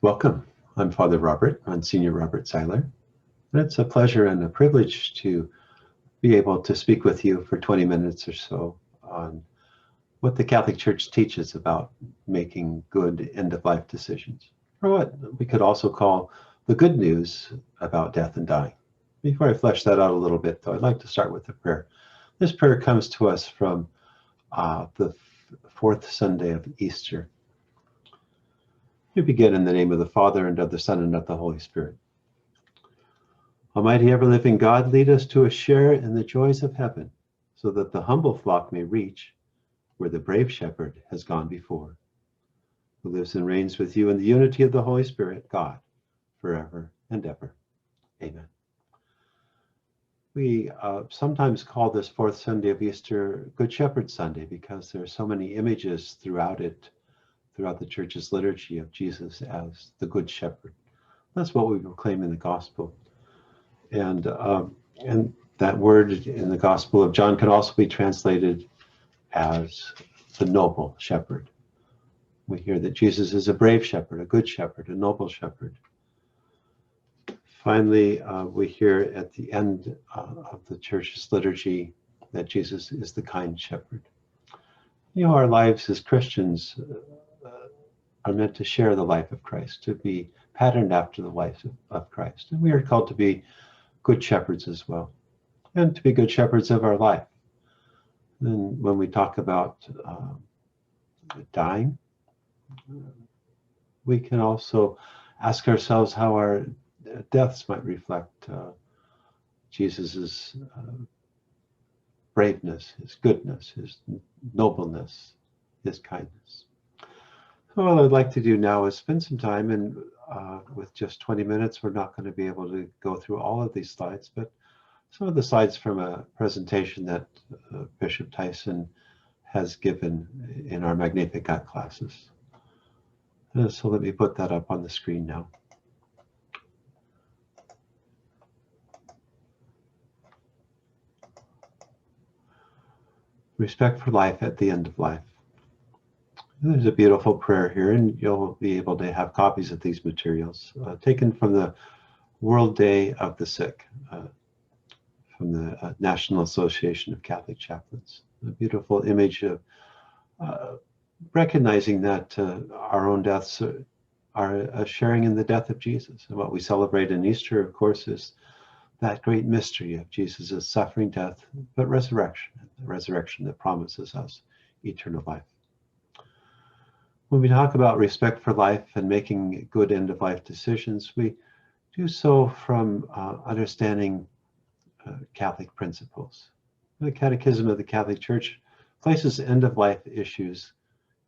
Welcome. I'm Father Robert, Monsignor Robert Seiler. And it's a pleasure and a privilege to be able to speak with you for 20 minutes or so on what the Catholic Church teaches about making good end-of-life decisions, or what we could also call the good news about death and dying. Before I flesh that out a little bit, though, I'd like to start with a prayer. This prayer comes to us from the fourth Sunday of Easter. We begin in the name of the Father, and of the Son, and of the Holy Spirit. Almighty ever-living God, lead us to a share in the joys of heaven, so that the humble flock may reach where the brave shepherd has gone before, who lives and reigns with you in the unity of the Holy Spirit, God, forever and ever. Amen. We sometimes call this fourth Sunday of Easter Good Shepherd Sunday because there are so many images throughout the Church's liturgy of Jesus as the Good Shepherd. That's what we proclaim in the Gospel. And that word in the Gospel of John can also be translated as the noble shepherd. We hear that Jesus is a brave shepherd, a good shepherd, a noble shepherd. Finally, we hear at the end of the Church's liturgy that Jesus is the kind shepherd. You know, our lives as Christians are meant to share the life of Christ, to be patterned after the life of Christ. And we are called to be good shepherds as well, and to be good shepherds of our life. And when we talk about dying, we can also ask ourselves how our deaths might reflect Jesus's braveness, his goodness, his nobleness, his kindness. So what I'd like to do now is spend some time, and with just 20 minutes, we're not going to be able to go through all of these slides, but some of the slides from a presentation that Bishop Tyson has given in our Magnificat classes. So let me put that up on the screen now. Respect for life at the end of life. There's a beautiful prayer here, and you'll be able to have copies of these materials taken from the World Day of the Sick, from the National Association of Catholic Chaplains. A beautiful image of recognizing that our own deaths are a sharing in the death of Jesus. And what we celebrate in Easter, of course, is that great mystery of Jesus' suffering, death, but resurrection, the resurrection that promises us eternal life. When we talk about respect for life and making good end-of-life decisions, we do so from understanding Catholic principles. The Catechism of the Catholic Church places end-of-life issues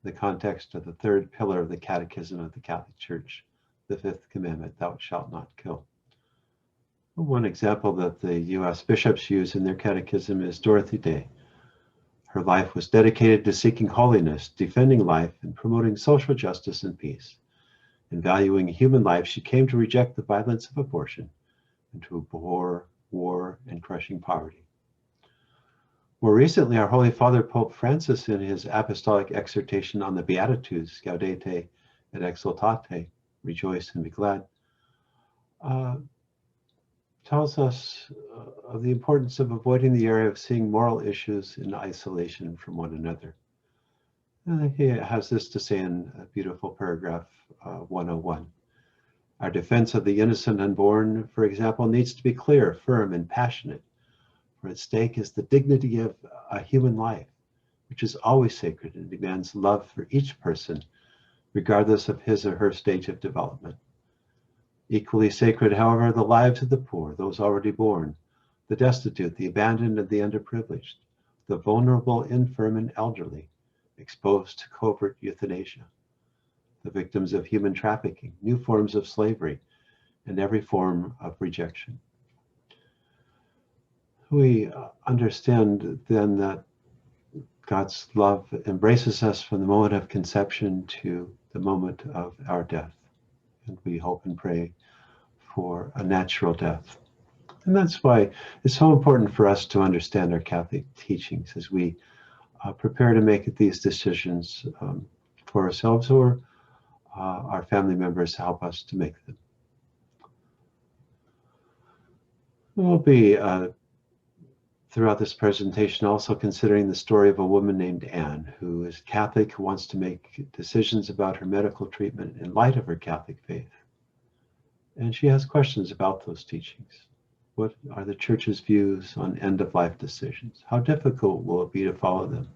in the context of the third pillar of the Catechism of the Catholic Church, the fifth commandment, thou shalt not kill. One example that the U.S. bishops use in their catechism is Dorothy Day. Her life was dedicated to seeking holiness, defending life, and promoting social justice and peace. In valuing human life, she came to reject the violence of abortion and to abhor war and crushing poverty. More recently, our Holy Father Pope Francis, in his apostolic exhortation on the Beatitudes, GAUDETE et EXHORTATE, rejoice and be glad, tells us of the importance of avoiding the area of seeing moral issues in isolation from one another. And he has this to say in a beautiful paragraph 101. Our defense of the innocent unborn, for example, needs to be clear, firm, and passionate, for at stake is the dignity of a human life, which is always sacred and demands love for each person, regardless of his or her stage of development. Equally sacred, however, are the lives of the poor, those already born, the destitute, the abandoned, and the underprivileged, the vulnerable, infirm, and elderly, exposed to covert euthanasia, the victims of human trafficking, new forms of slavery, and every form of rejection. We understand then that God's love embraces us from the moment of conception to the moment of our death. And we hope and pray for a natural death. And that's why it's so important for us to understand our Catholic teachings as we prepare to make these decisions for ourselves or our family members help us to make them. We'll be, throughout this presentation, also considering the story of a woman named Anne, who is Catholic, who wants to make decisions about her medical treatment in light of her Catholic faith. And she has questions about those teachings. What are the Church's views on end-of-life decisions? How difficult will it be to follow them?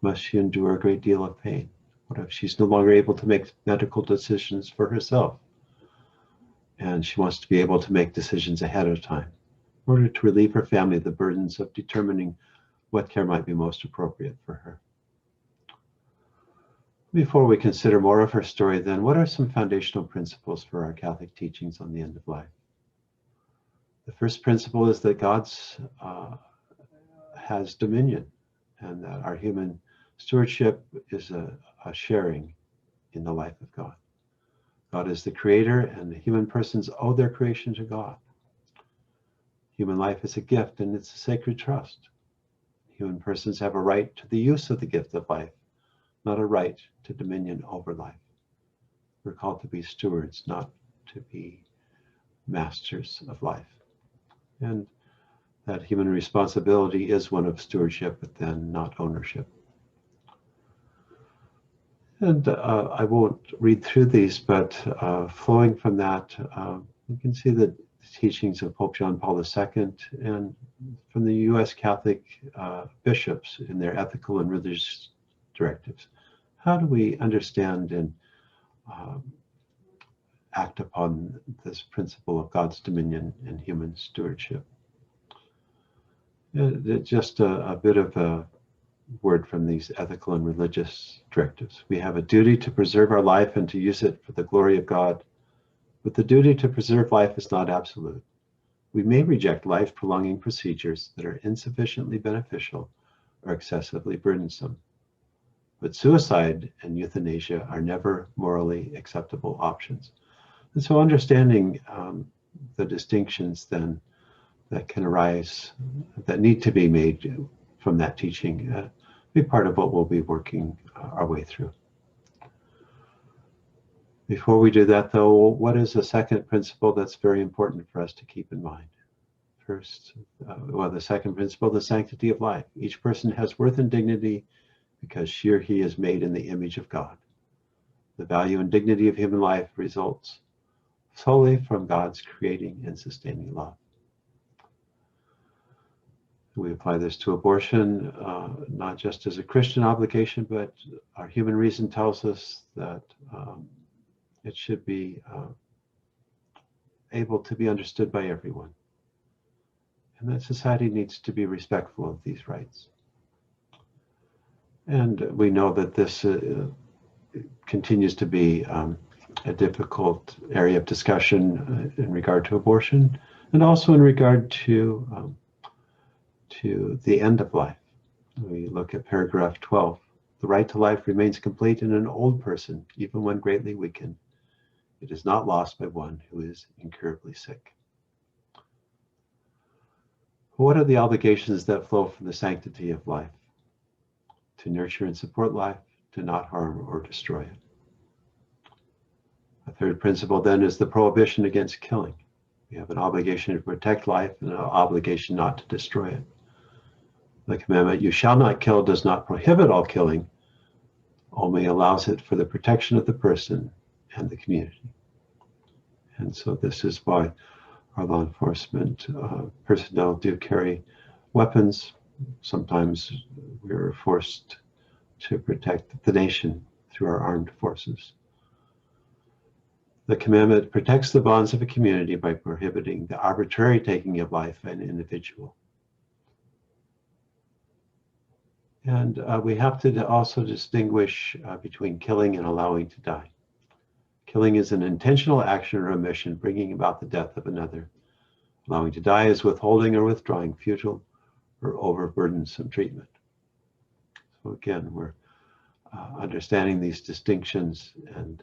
Must she endure a great deal of pain? What if she's no longer able to make medical decisions for herself? And she wants to be able to make decisions ahead of time in order to relieve her family of the burdens of determining what care might be most appropriate for her. Before we consider more of her story, then, what are some foundational principles for our Catholic teachings on the end of life? The first principle is that God's has dominion, and that our human stewardship is a sharing in the life of God. God is the creator, and the human persons owe their creation to God. Human life is a gift, and it's a sacred trust. Human persons have a right to the use of the gift of life, not a right to dominion over life. We're called to be stewards, not to be masters of life. And that human responsibility is one of stewardship, but then not ownership. And I won't read through these, but flowing from that, you can see the teachings of Pope John Paul II and from the U.S. Catholic bishops in their ethical and religious directives. How do we understand and act upon this principle of God's dominion and human stewardship? Just a bit of a word from these ethical and religious directives. We have a duty to preserve our life and to use it for the glory of God, but the duty to preserve life is not absolute. We may reject life-prolonging procedures that are insufficiently beneficial or excessively burdensome, but suicide and euthanasia are never morally acceptable options. And so understanding the distinctions then that can arise, that need to be made from that teaching, be part of what we'll be working our way through. Before we do that, though, what is a second principle that's very important for us to keep in mind? First, the second principle, the sanctity of life. Each person has worth and dignity because she or he is made in the image of God. The value and dignity of human life results solely from God's creating and sustaining love. We apply this to abortion, not just as a Christian obligation, but our human reason tells us that it should be able to be understood by everyone, and that society needs to be respectful of these rights. And we know that this continues to be a difficult area of discussion in regard to abortion, and also in regard to the end of life. We look at paragraph 12. The right to life remains complete in an old person, even when greatly weakened. It is not lost by one who is incurably sick. What are the obligations that flow from the sanctity of life? To nurture and support life, to not harm or destroy it. A third principle then is the prohibition against killing. We have an obligation to protect life and an obligation not to destroy it. The commandment, "You shall not kill," does not prohibit all killing, only allows it for the protection of the person and the community. And so this is why our law enforcement personnel do carry weapons. Sometimes we're forced to protect the nation through our armed forces. The commandment protects the bonds of a community by prohibiting the arbitrary taking of life by an individual. And we have to also distinguish between killing and allowing to die. Killing is an intentional action or omission bringing about the death of another. Allowing to die is withholding or withdrawing futile or overburdensome treatment. So again, we're understanding these distinctions and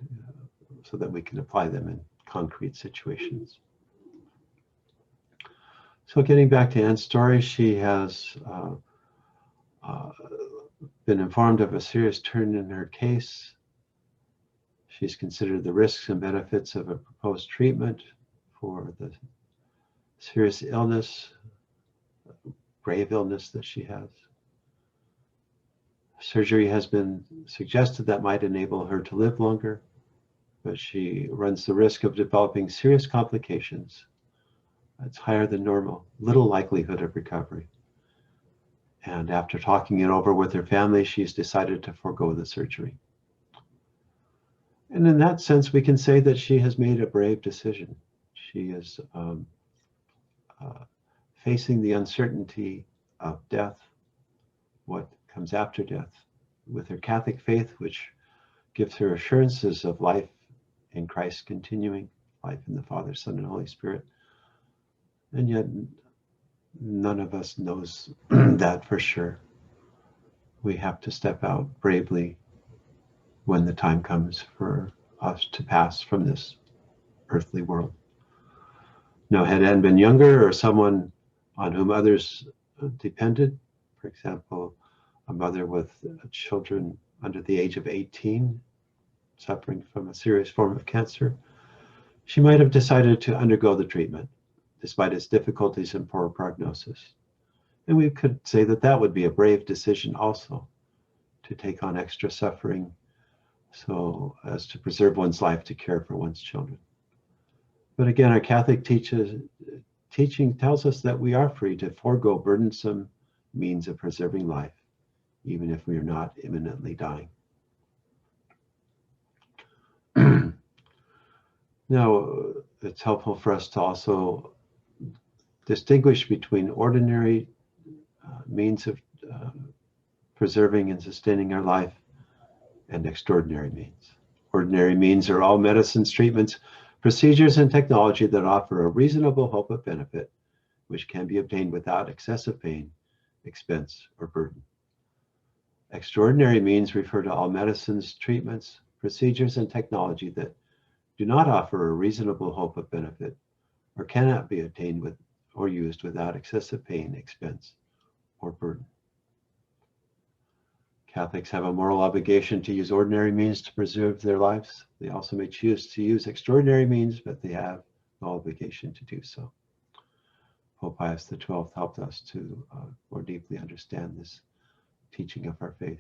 so that we can apply them in concrete situations. So getting back to Anne's story, she has been informed of a serious turn in her case. She's considered the risks and benefits of a proposed treatment for the serious illness, grave illness that she has. Surgery has been suggested that might enable her to live longer, but she runs the risk of developing serious complications. It's higher than normal, little likelihood of recovery. And after talking it over with her family, she's decided to forego the surgery. And in that sense, we can say that she has made a brave decision. She is facing the uncertainty of death, what comes after death, with her Catholic faith, which gives her assurances of life in Christ continuing, life in the Father, Son, and Holy Spirit. And yet, none of us knows that for sure. We have to step out bravely when the time comes for us to pass from this earthly world. Now, had Anne been younger or someone on whom others depended, for example, a mother with children under the age of 18 suffering from a serious form of cancer, she might have decided to undergo the treatment despite its difficulties and poor prognosis. And we could say that that would be a brave decision also, to take on extra suffering so as to preserve one's life to care for one's children. But again, our Catholic teaching tells us that we are free to forego burdensome means of preserving life, even if we are not imminently dying. Now, it's helpful for us to also distinguish between ordinary means of preserving and sustaining our life and extraordinary means. Ordinary means are all medicines, treatments, procedures, and technology that offer a reasonable hope of benefit, which can be obtained without excessive pain, expense, or burden. Extraordinary means refer to all medicines, treatments, procedures, and technology that do not offer a reasonable hope of benefit or cannot be obtained with or used without excessive pain, expense, or burden. Catholics have a moral obligation to use ordinary means to preserve their lives. They also may choose to use extraordinary means, but they have no obligation to do so. Pope Pius XII helped us to more deeply understand this teaching of our faith.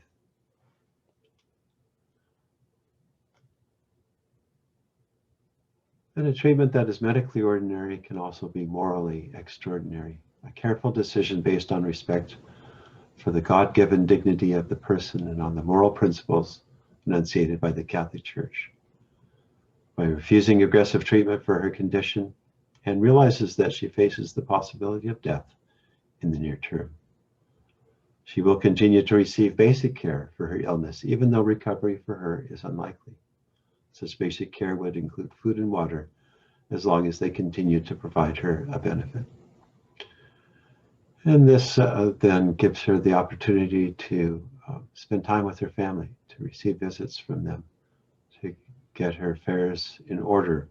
And a treatment that is medically ordinary can also be morally extraordinary, a careful decision based on respect for the God-given dignity of the person and on the moral principles enunciated by the Catholic Church. By refusing aggressive treatment for her condition, Anne realizes that she faces the possibility of death in the near term. She will continue to receive basic care for her illness, even though recovery for her is unlikely. Such basic care would include food and water, as long as they continue to provide her a benefit. And this then gives her the opportunity to spend time with her family, to receive visits from them, to get her affairs in order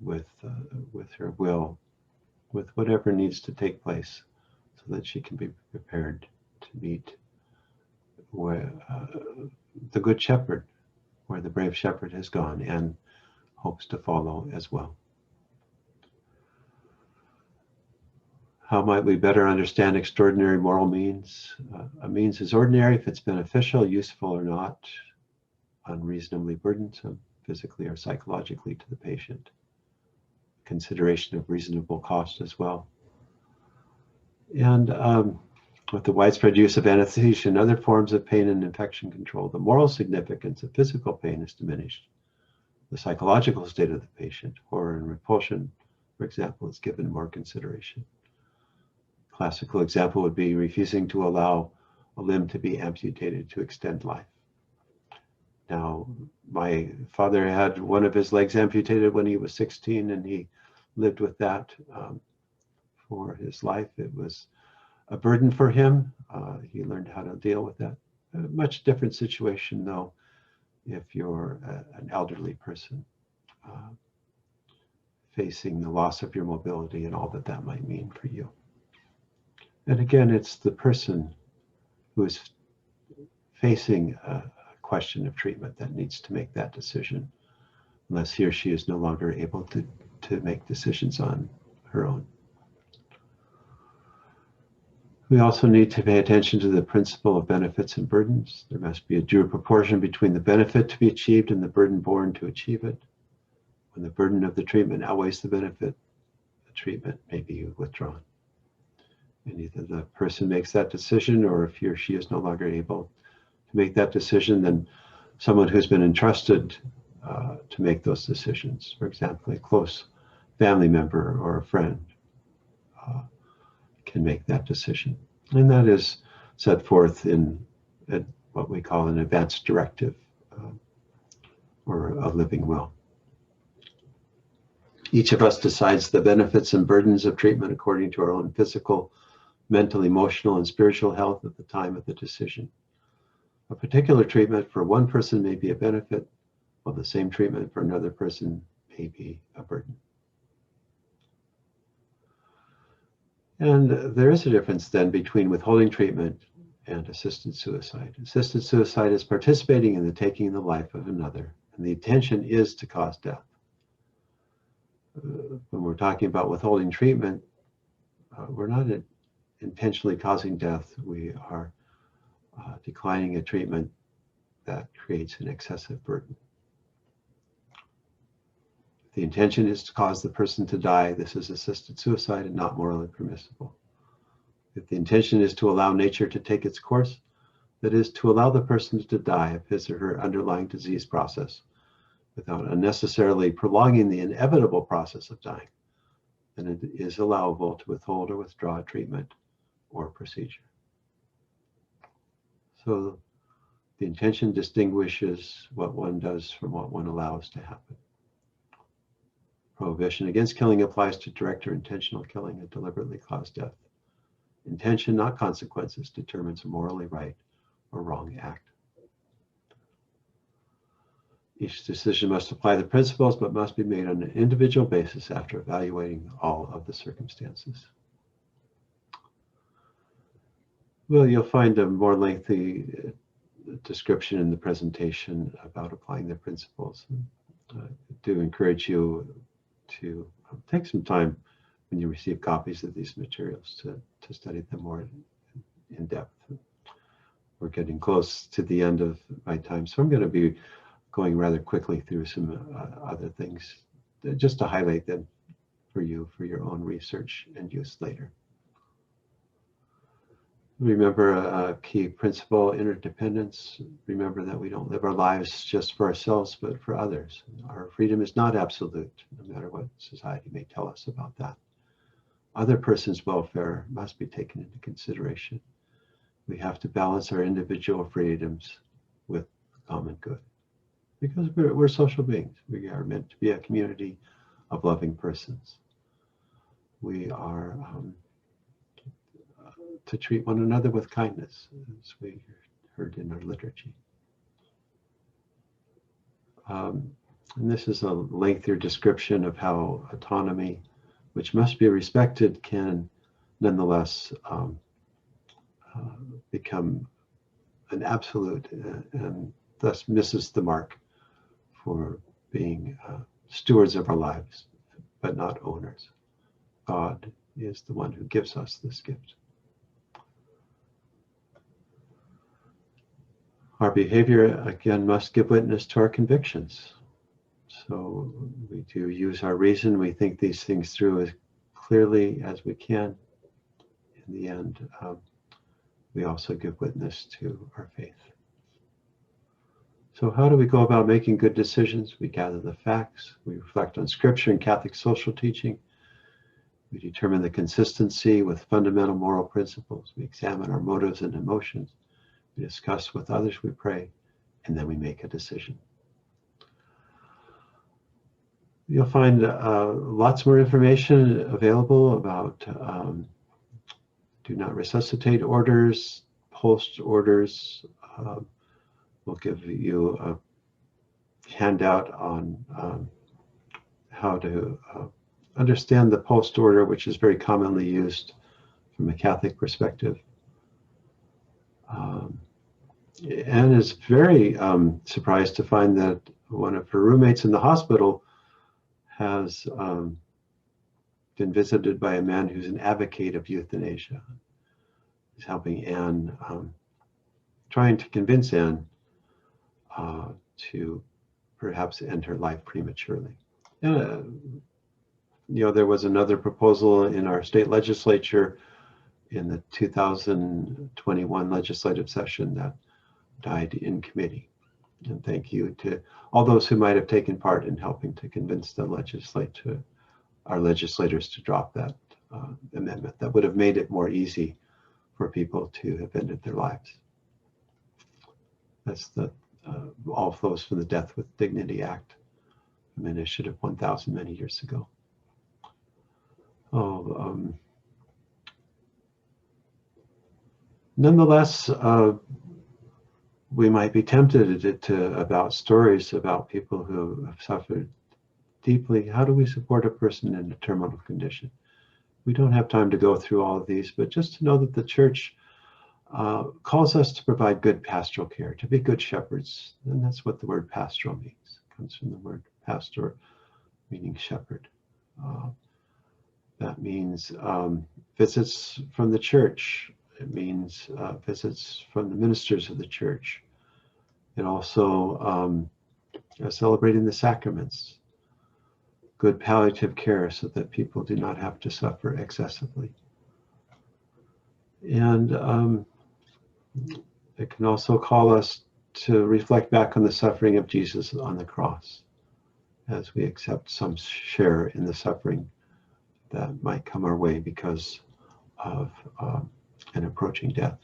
with her will, with whatever needs to take place, so that she can be prepared to meet the Good Shepherd, where the brave shepherd has gone and hopes to follow as well. How might we better understand extraordinary moral means? A means is ordinary if it's beneficial, useful or not, unreasonably burdensome, physically or psychologically to the patient. Consideration of reasonable cost as well. And with the widespread use of anesthesia and other forms of pain and infection control, the moral significance of physical pain is diminished. The psychological state of the patient, horror and repulsion, for example, is given more consideration. A classical example would be refusing to allow a limb to be amputated to extend life. Now, my father had one of his legs amputated when he was 16, and he lived with that for his life. It was a burden for him. He learned how to deal with that. A much different situation, though, if you're an elderly person facing the loss of your mobility and all that that might mean for you. And again, it's the person who is facing a question of treatment that needs to make that decision, unless he or she is no longer able to make decisions on her own. We also need to pay attention to the principle of benefits and burdens. There must be a due proportion between the benefit to be achieved and the burden borne to achieve it. When the burden of the treatment outweighs the benefit, the treatment may be withdrawn. And either the person makes that decision, or if he or she is no longer able to make that decision, then someone who's been entrusted to make those decisions, for example, a close family member or a friend, can make that decision. And that is set forth in what we call an advance directive or a living will. Each of us decides the benefits and burdens of treatment according to our own physical, mental, emotional, and spiritual health at the time of the decision. A particular treatment for one person may be a benefit, while the same treatment for another person may be a burden. And there is a difference then between withholding treatment and assisted suicide. Assisted suicide is participating in the taking the life of another, and the intention is to cause death. When we're talking about withholding treatment, we're not intentionally causing death. We are declining a treatment that creates an excessive burden. The intention is to cause the person to die. This is assisted suicide and not morally permissible. If the intention is to allow nature to take its course, that is, to allow the person to die of his or her underlying disease process without unnecessarily prolonging the inevitable process of dying, then it is allowable to withhold or withdraw treatment or procedure. So the intention distinguishes what one does from what one allows to happen. Prohibition against killing applies to direct or intentional killing and deliberately caused death. Intention, not consequences, determines a morally right or wrong act. Each decision must apply the principles, but must be made on an individual basis after evaluating all of the circumstances. Well, you'll find a more lengthy description in the presentation about applying the principles. I do encourage you to take some time when you receive copies of these materials to study them more in depth. We're getting close to the end of my time, so I'm going to be going rather quickly through some other things just to highlight them for you for your own research and use later. Remember a key principle, interdependence. Remember that we don't live our lives just for ourselves, but for others. Our freedom is not absolute, no matter what society may tell us about that. Other persons' welfare must be taken into consideration. We have to balance our individual freedoms with the common good, because we're social beings. We are meant to be a community of loving persons. We are to treat one another with kindness, as we heard in our liturgy. And this is a lengthier description of how autonomy, which must be respected, can nonetheless become an absolute and thus misses the mark for being stewards of our lives, but not owners. God is the one who gives us this gift. Our behavior, again, must give witness to our convictions. So we do use our reason. We think these things through as clearly as we can. In the end, we also give witness to our faith. So how do we go about making good decisions? We gather the facts. We reflect on Scripture and Catholic social teaching. We determine the consistency with fundamental moral principles. We examine our motives and emotions. We discuss with others, we pray, and then we make a decision. You'll find lots more information available about do not resuscitate orders, post orders. We'll give you a handout on how to understand the post order, which is very commonly used from a Catholic perspective. Anne is very surprised to find that one of her roommates in the hospital has been visited by a man who's an advocate of euthanasia. He's helping Anne, trying to convince Anne to perhaps end her life prematurely. There was another proposal in our state legislature in the 2021 legislative session that died in committee. And thank you to all those who might have taken part in helping to convince our legislators to drop that amendment. That would have made it more easy for people to have ended their lives. That's the all flows from the Death with Dignity Act, an initiative 1,000 many years ago. Nonetheless, we might be tempted about stories about people who have suffered deeply. How do we support a person in a terminal condition? We don't have time to go through all of these, but just to know that the church calls us to provide good pastoral care, to be good shepherds. And that's what the word pastoral means. It comes from the word pastor, meaning shepherd. That means visits from the church. It means visits from the ministers of the church. It also celebrating the sacraments, good palliative care so that people do not have to suffer excessively. And it can also call us to reflect back on the suffering of Jesus on the cross as we accept some share in the suffering that might come our way because of an approaching death.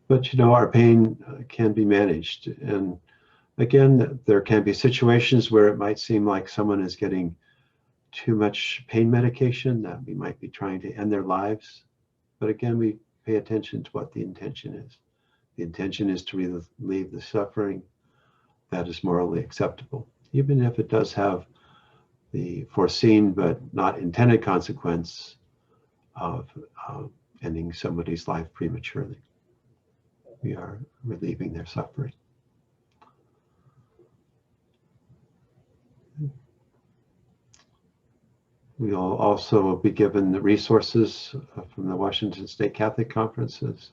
But our pain can be managed. And again, there can be situations where it might seem like someone is getting too much pain medication, that we might be trying to end their lives. But again, we pay attention to what the intention is. The intention is to relieve the suffering that is morally acceptable, even if it does have the foreseen but not intended consequence of ending somebody's life prematurely. We are relieving their suffering. We will also be given the resources from the Washington State Catholic Conference's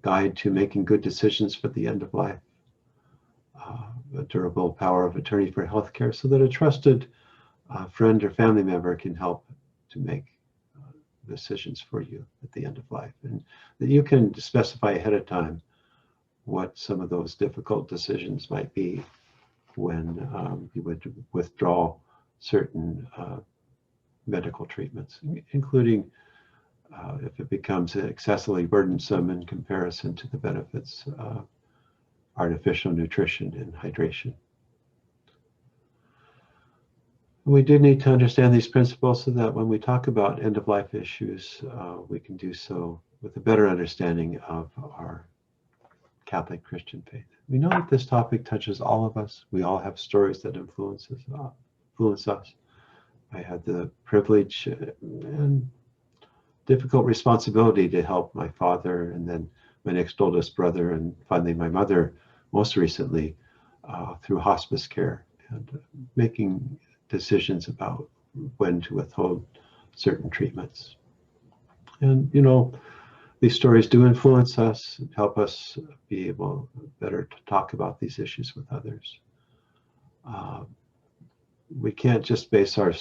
Guide to Making Good Decisions for the End of Life, a durable power of attorney for healthcare, so that a trusted friend or family member can help to make decisions for you at the end of life, and that you can specify ahead of time what some of those difficult decisions might be when you would withdraw certain medical treatments, including if it becomes excessively burdensome in comparison to the benefits of artificial nutrition and hydration. We do need to understand these principles so that when we talk about end-of-life issues, we can do so with a better understanding of our Catholic Christian faith. We know that this topic touches all of us. We all have stories that influence us. I had the privilege and difficult responsibility to help my father, and then my next oldest brother, and finally my mother most recently through hospice care and making decisions about when to withhold certain treatments. And these stories do influence us and help us be able better to talk about these issues with others. We can't just base our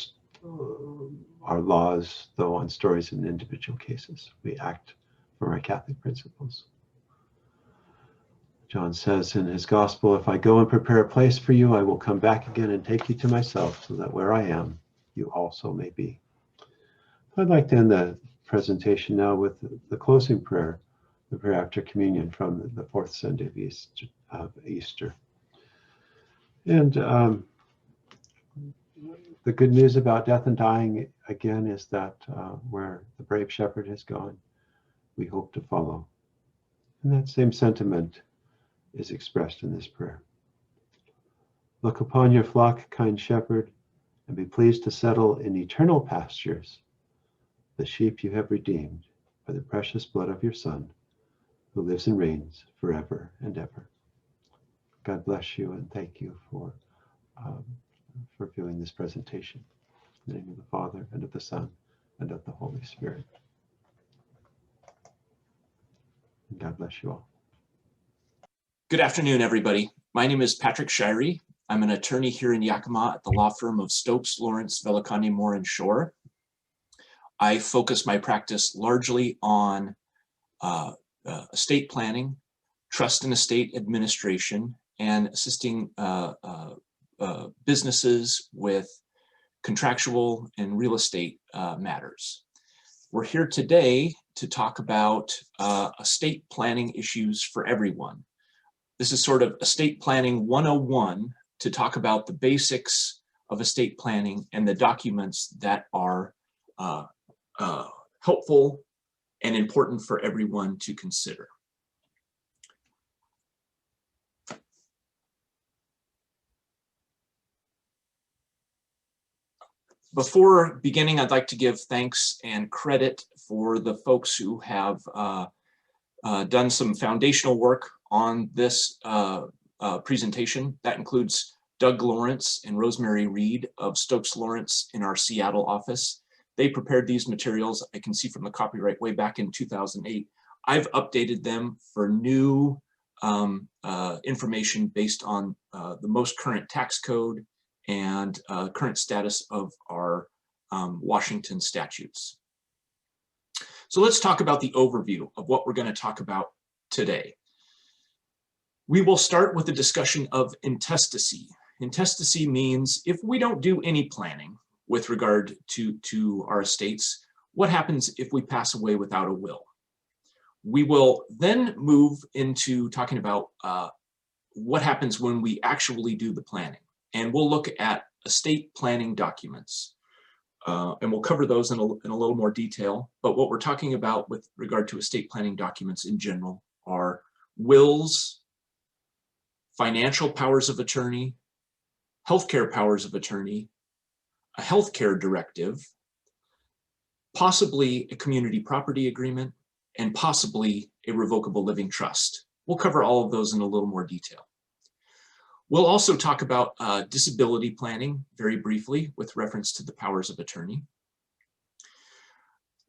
laws, though, on stories in individual cases. We act from our Catholic principles. John says in his gospel, "If I go and prepare a place for you, I will come back again and take you to myself, so that where I am, you also may be." I'd like to end the presentation now with the closing prayer, the prayer after communion from the fourth Sunday of Easter. And the good news about death and dying, again, is that where the brave shepherd has gone, we hope to follow. And that same sentiment is expressed in this prayer. Look upon your flock, kind shepherd, and be pleased to settle in eternal pastures the sheep you have redeemed by the precious blood of your Son, who lives and reigns forever and ever. God bless you, and thank you for viewing this presentation. In the name of the Father, and of the Son, and of the Holy Spirit. And God bless you all. Good afternoon, everybody. My name is Patrick Shirey. I'm an attorney here in Yakima at the law firm of Stokes, Lawrence, Velicani, Moore, and Shore. I focus my practice largely on estate planning, trust and estate administration, and assisting businesses with contractual and real estate matters. We're here today to talk about estate planning issues for everyone. This is sort of estate planning 101 to talk about the basics of estate planning and the documents that are helpful and important for everyone to consider. Before beginning, I'd like to give thanks and credit for the folks who have done some foundational work on this presentation. That includes Doug Lawrence and Rosemary Reed of Stokes Lawrence in our Seattle office. They prepared these materials, I can see from the copyright, way back in 2008. I've updated them for new information based on the most current tax code and current status of our Washington statutes. So let's talk about the overview of what we're going to talk about today. We will start with a discussion of intestacy. Intestacy means if we don't do any planning with regard to our estates, what happens if we pass away without a will? We will then move into talking about what happens when we actually do the planning. And we'll look at estate planning documents. And we'll cover those in a little more detail. But what we're talking about with regard to estate planning documents in general are wills, financial powers of attorney, healthcare powers of attorney, a healthcare directive, possibly a community property agreement, and possibly a revocable living trust. We'll cover all of those in a little more detail. We'll also talk about disability planning very briefly with reference to the powers of attorney.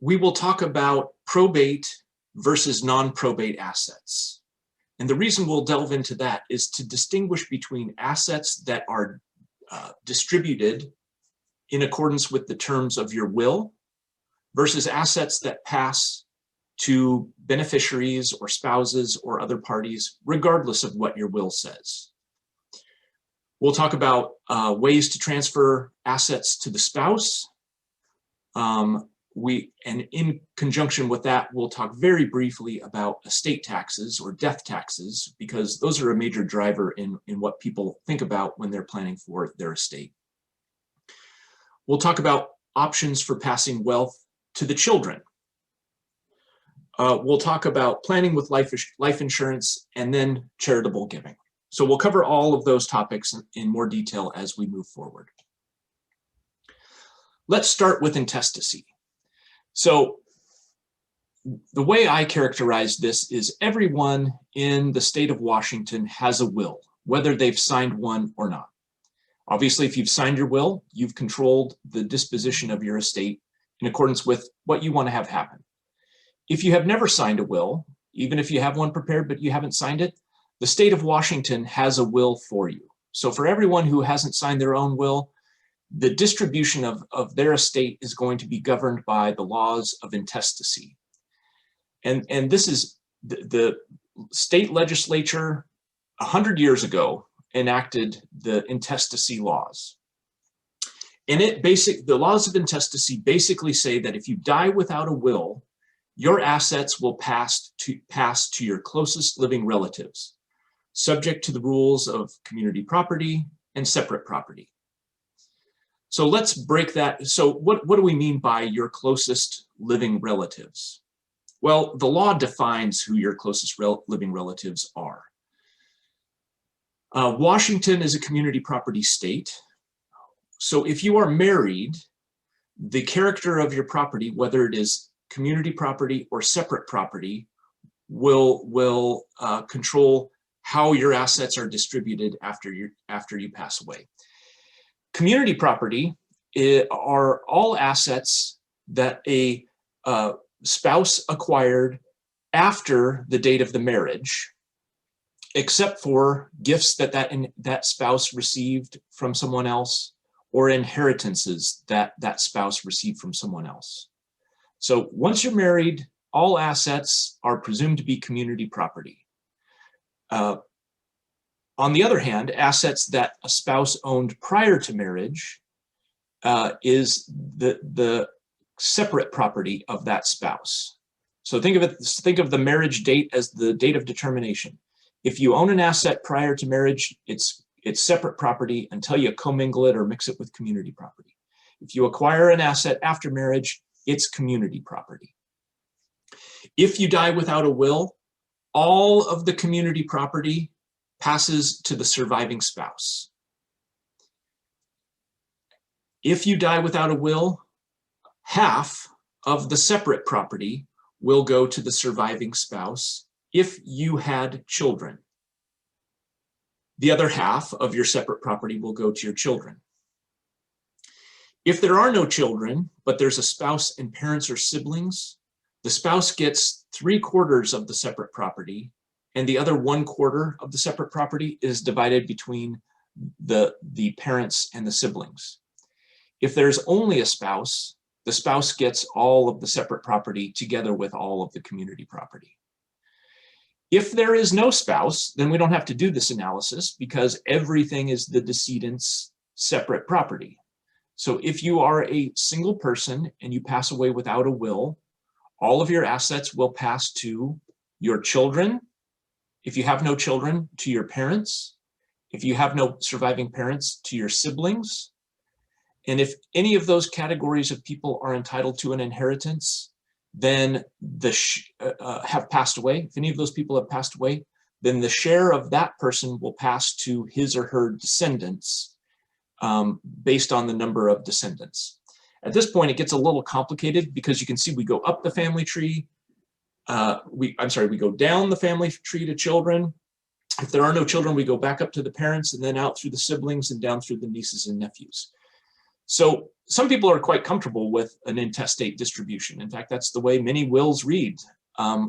We will talk about probate versus non-probate assets. And the reason we'll delve into that is to distinguish between assets that are distributed in accordance with the terms of your will versus assets that pass to beneficiaries or spouses or other parties, regardless of what your will says. We'll talk about ways to transfer assets to the spouse. And in conjunction with that, we'll talk very briefly about estate taxes or death taxes, because those are a major driver in what people think about when they're planning for their estate. We'll talk about options for passing wealth to the children. We'll talk about planning with life insurance and then charitable giving. So we'll cover all of those topics in more detail as we move forward. Let's start with intestacy. So the way I characterize this is everyone in the state of Washington has a will, whether they've signed one or not. Obviously, if you've signed your will, you've controlled the disposition of your estate in accordance with what you want to have happen. If you have never signed a will, even if you have one prepared but you haven't signed it, the state of Washington has a will for you. So for everyone who hasn't signed their own will, the distribution of their estate is going to be governed by the laws of intestacy. And this is the state legislature 100 years ago enacted the intestacy laws. And the laws of intestacy basically say that if you die without a will, your assets will pass to your closest living relatives, subject to the rules of community property and separate property. So let's break that. So what do we mean by your closest living relatives? Well, the law defines who your closest living relatives are. Washington is a community property state. So if you are married, the character of your property, whether it is community property or separate property, will control how your assets are distributed after you pass away. Community property are all assets that a spouse acquired after the date of the marriage, except for gifts that spouse received from someone else, or inheritances that spouse received from someone else. So once you're married, all assets are presumed to be community property. On the other hand, assets that a spouse owned prior to marriage is the separate property of that spouse. So think of the marriage date as the date of determination. If you own an asset prior to marriage, it's separate property until you commingle it or mix it with community property. If you acquire an asset after marriage, it's community property. If you die without a will, all of the community property passes to the surviving spouse. If you die without a will, half of the separate property will go to the surviving spouse if you had children. The other half of your separate property will go to your children. If there are no children, but there's a spouse and parents or siblings, the spouse gets 3/4 of the separate property, and the other 1/4 of the separate property is divided between the parents and the siblings. If there's only a spouse, the spouse gets all of the separate property together with all of the community property. If there is no spouse, then we don't have to do this analysis because everything is the decedent's separate property. So if you are a single person and you pass away without a will, all of your assets will pass to your children. If you have no children, to your parents. If you have no surviving parents, to your siblings. And if any of those categories of people are entitled to an inheritance, then have passed away. If any of those people have passed away, then the share of that person will pass to his or her descendants based on the number of descendants. At this point, it gets a little complicated because you can see we go up the family tree. We go down the family tree to children. If there are no children, we go back up to the parents and then out through the siblings and down through the nieces and nephews. So some people are quite comfortable with an intestate distribution. In fact, that's the way many wills read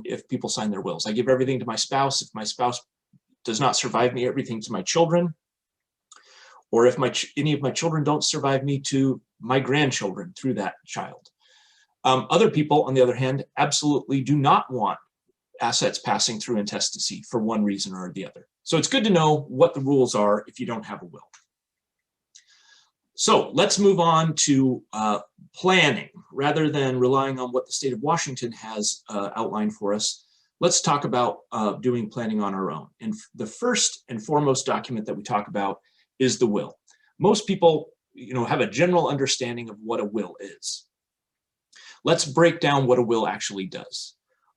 if people sign their wills. I give everything to my spouse. If my spouse does not survive me, everything to my children. Or if any of my children don't survive me, to my grandchildren through that child. Other people, on the other hand, absolutely do not want assets passing through intestacy for one reason or the other. So it's good to know what the rules are if you don't have a will. So let's move on to planning. Rather than relying on what the state of Washington has outlined for us, let's talk about doing planning on our own. And the first and foremost document that we talk about is the will. Most people, have a general understanding of what a will is. Let's break down what a will actually does.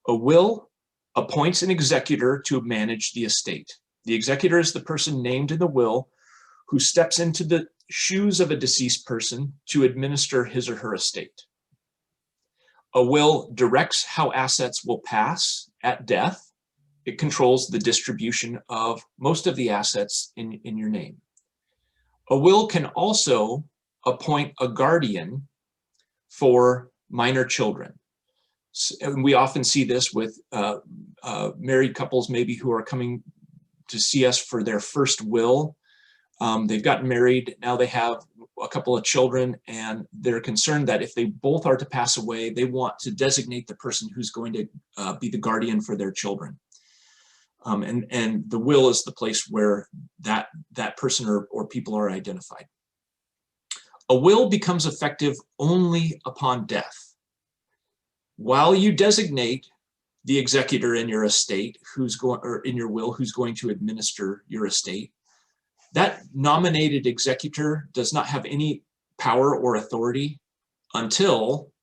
A will appoints an executor to manage the estate. The executor is the person named in the will who steps into the shoes of a deceased person to administer his or her estate. A will directs how assets will pass at death. It controls the distribution of most of the assets in your name. A will can also appoint a guardian for minor children. And we often see this with married couples maybe who are coming to see us for their first will. They've gotten married, now they have a couple of children, and they're concerned that if they both are to pass away, they want to designate the person who's going to be the guardian for their children. And the will is the place where that person or people are identified. A will becomes effective only upon death. While you designate the executor in your estate or in your will who's going to administer your estate, that nominated executor does not have any power or authority until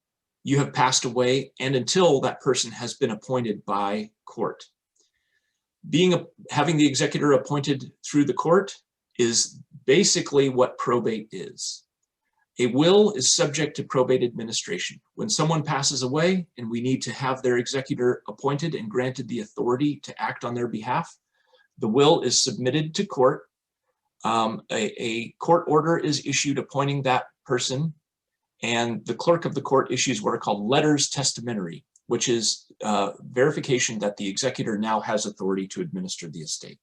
you have passed away and until that person has been appointed by court. Having the executor appointed through the court is basically what probate is. A will is subject to probate administration. When someone passes away and we need to have their executor appointed and granted the authority to act on their behalf, the will is submitted to court. A court order is issued appointing that person, and the clerk of the court issues what are called letters testamentary, which is verification that the executor now has authority to administer the estate.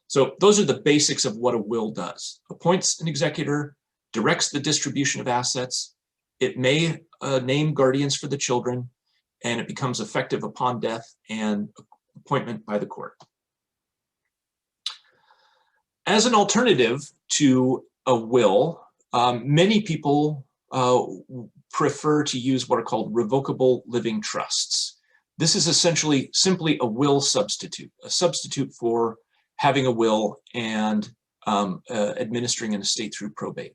So those are the basics of what a will does. Appoints an executor, directs the distribution of assets, it may name guardians for the children, and it becomes effective upon death and appointment by the court. As an alternative to a will, many people prefer to use what are called revocable living trusts. This is essentially simply a will substitute, a substitute for having a will and administering an estate through probate.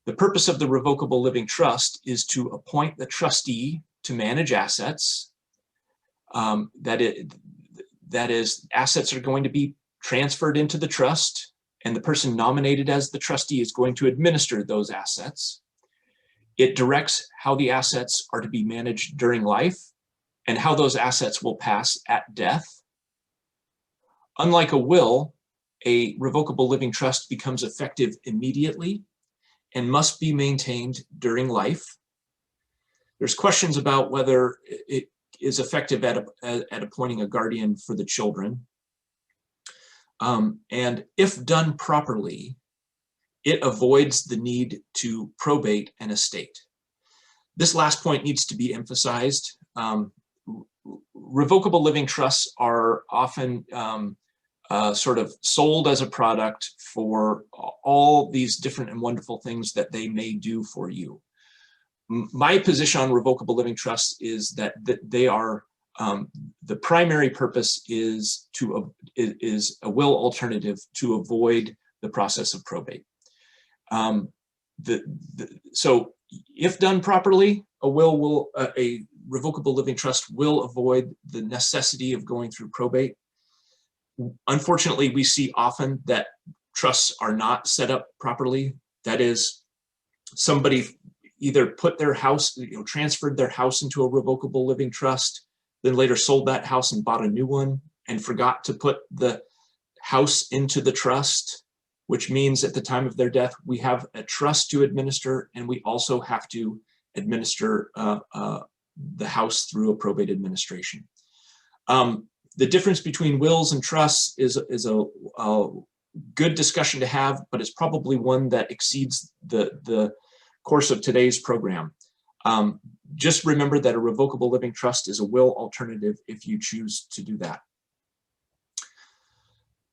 The purpose of the revocable living trust is to appoint the trustee to manage assets. That is, assets are going to be transferred into the trust, and the person nominated as the trustee is going to administer those assets. It directs how the assets are to be managed during life and how those assets will pass at death. Unlike a will, a revocable living trust becomes effective immediately and must be maintained during life. There's questions about whether it is effective at appointing a guardian for the children. And if done properly, it avoids the need to probate an estate. This last point needs to be emphasized. Revocable living trusts are often sort of sold as a product for all these different and wonderful things that they may do for you. My position on revocable living trusts is that they are, the primary purpose is a will alternative to avoid the process of probate. So if done properly, a revocable living trust will avoid the necessity of going through probate. Unfortunately, we see often that trusts are not set up properly. That is, somebody either put their house, transferred their house into a revocable living trust, then later sold that house and bought a new one and forgot to put the house into the trust, which means at the time of their death, we have a trust to administer, and we also have to administer the house through a probate administration. The difference between wills and trusts is a good discussion to have, but it's probably one that exceeds the course of today's program. Just remember that a revocable living trust is a will alternative if you choose to do that.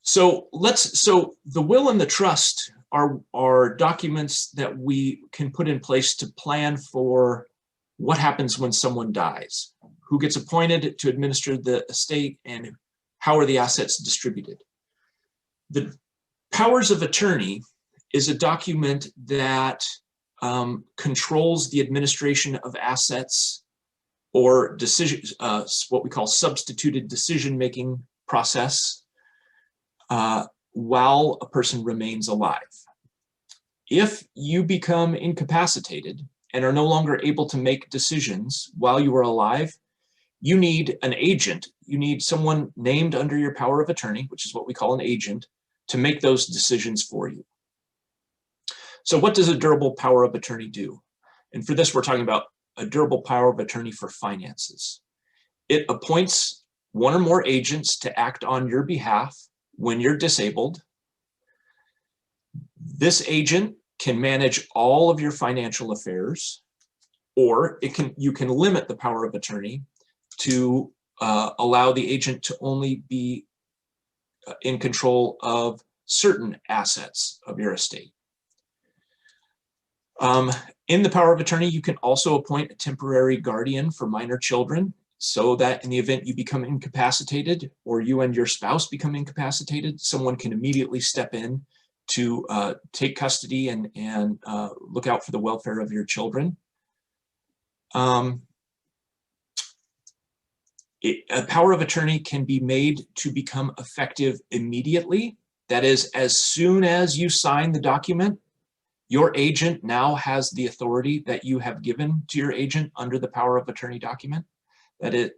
So the will and the trust are documents that we can put in place to plan for what happens when someone dies, who gets appointed to administer the estate, and how are the assets distributed. The powers of attorney is a document that controls the administration of assets or decisions, what we call substituted decision-making process, while a person remains alive. If you become incapacitated and are no longer able to make decisions while you are alive, you need an agent. You need someone named under your power of attorney, which is what we call an agent, to make those decisions for you. So what does a durable power of attorney do? And for this, we're talking about a durable power of attorney for finances. It appoints one or more agents to act on your behalf when you're disabled. This agent can manage all of your financial affairs, or you can limit the power of attorney to allow the agent to only be in control of certain assets of your estate. In the power of attorney, you can also appoint a temporary guardian for minor children, so that in the event you become incapacitated or you and your spouse become incapacitated, someone can immediately step in to take custody and look out for the welfare of your children. A power of attorney can be made to become effective immediately. That is, as soon as you sign the document, Your agent now has the authority that you have given to your agent under the power of attorney document. Your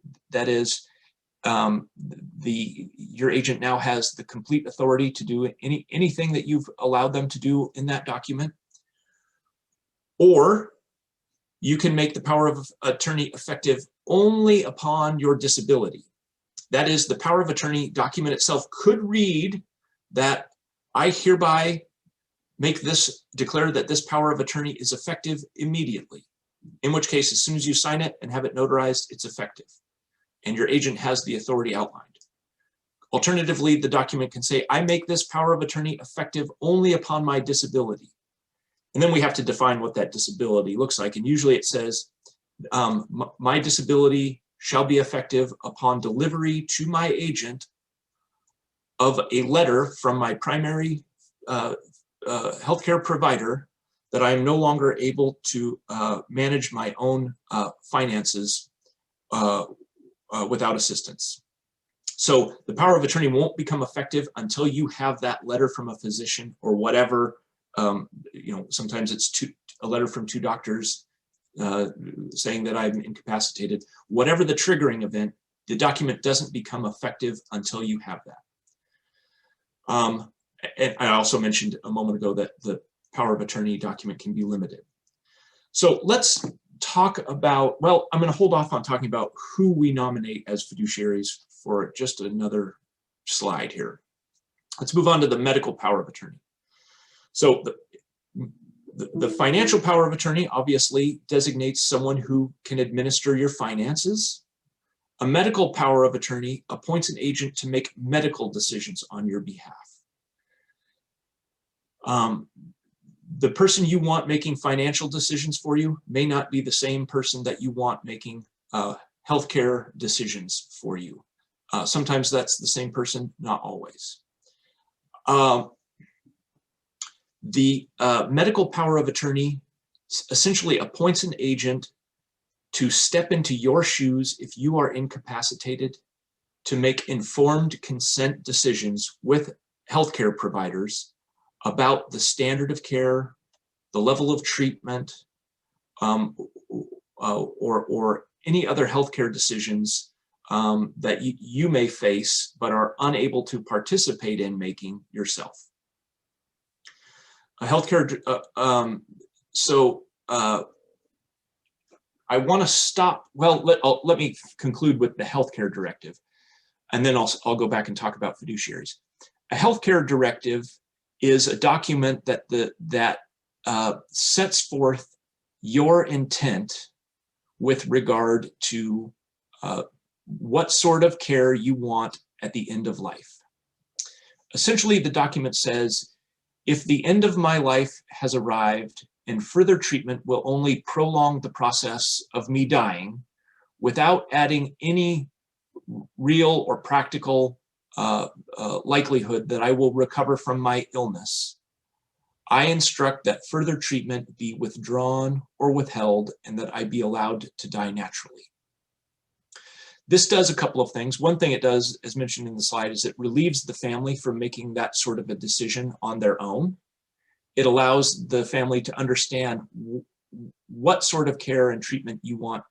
agent now has the complete authority to do anything that you've allowed them to do in that document. Or you can make the power of attorney effective only upon your disability. That is, the power of attorney document itself could read that I hereby declare that this power of attorney is effective immediately, in which case, as soon as you sign it and have it notarized, it's effective, and your agent has the authority outlined. Alternatively, the document can say, I make this power of attorney effective only upon my disability. And then we have to define what that disability looks like. And usually it says, my disability shall be effective upon delivery to my agent of a letter from my primary healthcare provider that I am no longer able to manage my own finances without assistance. So the power of attorney won't become effective until you have that letter from a physician or whatever. Sometimes it's a letter from 2 doctors saying that I'm incapacitated. Whatever the triggering event, the document doesn't become effective until you have that. And I also mentioned a moment ago that the power of attorney document can be limited. So let's talk about, well, I'm going to hold off on talking about who we nominate as fiduciaries for just another slide here. Let's move on to the medical power of attorney. So the financial power of attorney obviously designates someone who can administer your finances. A medical power of attorney appoints an agent to make medical decisions on your behalf. The person you want making financial decisions for you may not be the same person that you want making healthcare decisions for you. Sometimes that's the same person, not always. The medical power of attorney essentially appoints an agent to step into your shoes if you are incapacitated, to make informed consent decisions with healthcare providers about the standard of care, the level of treatment, or any other healthcare decisions that you may face but are unable to participate in making yourself. A healthcare, I want to stop. Well, let me conclude with the healthcare directive, and then I'll go back and talk about fiduciaries. A healthcare directive is a document that sets forth your intent with regard to what sort of care you want at the end of life. Essentially, the document says, if the end of my life has arrived and further treatment will only prolong the process of me dying without adding any real or practical likelihood that I will recover from my illness, I instruct that further treatment be withdrawn or withheld and that I be allowed to die naturally. This does a couple of things. One thing it does, as mentioned in the slide, is it relieves the family from making that sort of a decision on their own. It allows the family to understand what sort of care and treatment you want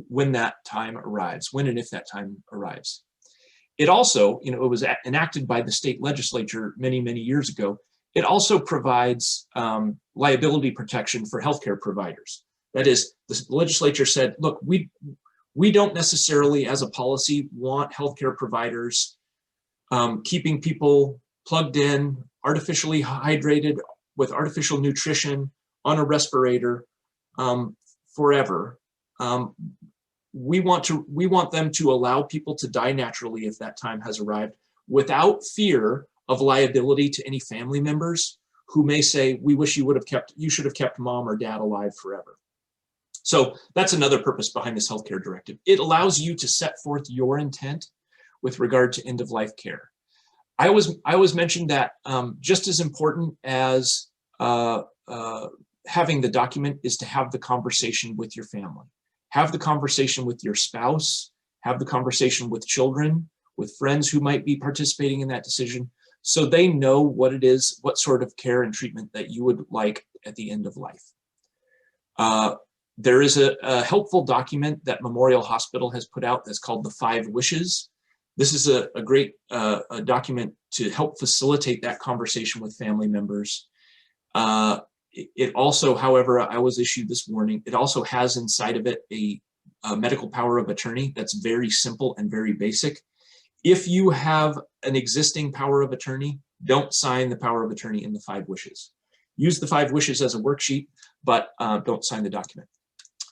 when that time arrives, when and if that time arrives. It also, it was enacted by the state legislature many, many years ago. It also provides liability protection for healthcare providers. That is, the legislature said, look, we don't necessarily, as a policy, want healthcare providers keeping people plugged in, artificially hydrated with artificial nutrition on a respirator forever. We want them to allow people to die naturally if that time has arrived, without fear of liability to any family members who may say, we wish you should have kept mom or dad alive forever. So that's another purpose behind this healthcare directive. It allows you to set forth your intent with regard to end-of-life care. I always mentioned that just as important as having the document is to have the conversation with your family. Have the conversation with your spouse, have the conversation with children, with friends who might be participating in that decision, so they know what it is, what sort of care and treatment that you would like at the end of life. There is a helpful document that Memorial Hospital has put out that's called the 5 Wishes. This is a great document to help facilitate that conversation with family members. It also, however, I was issued this morning, it also has inside of it a medical power of attorney that's very simple and very basic. If you have an existing power of attorney, don't sign the power of attorney in the 5 Wishes. Use the 5 Wishes as a worksheet, but don't sign the document.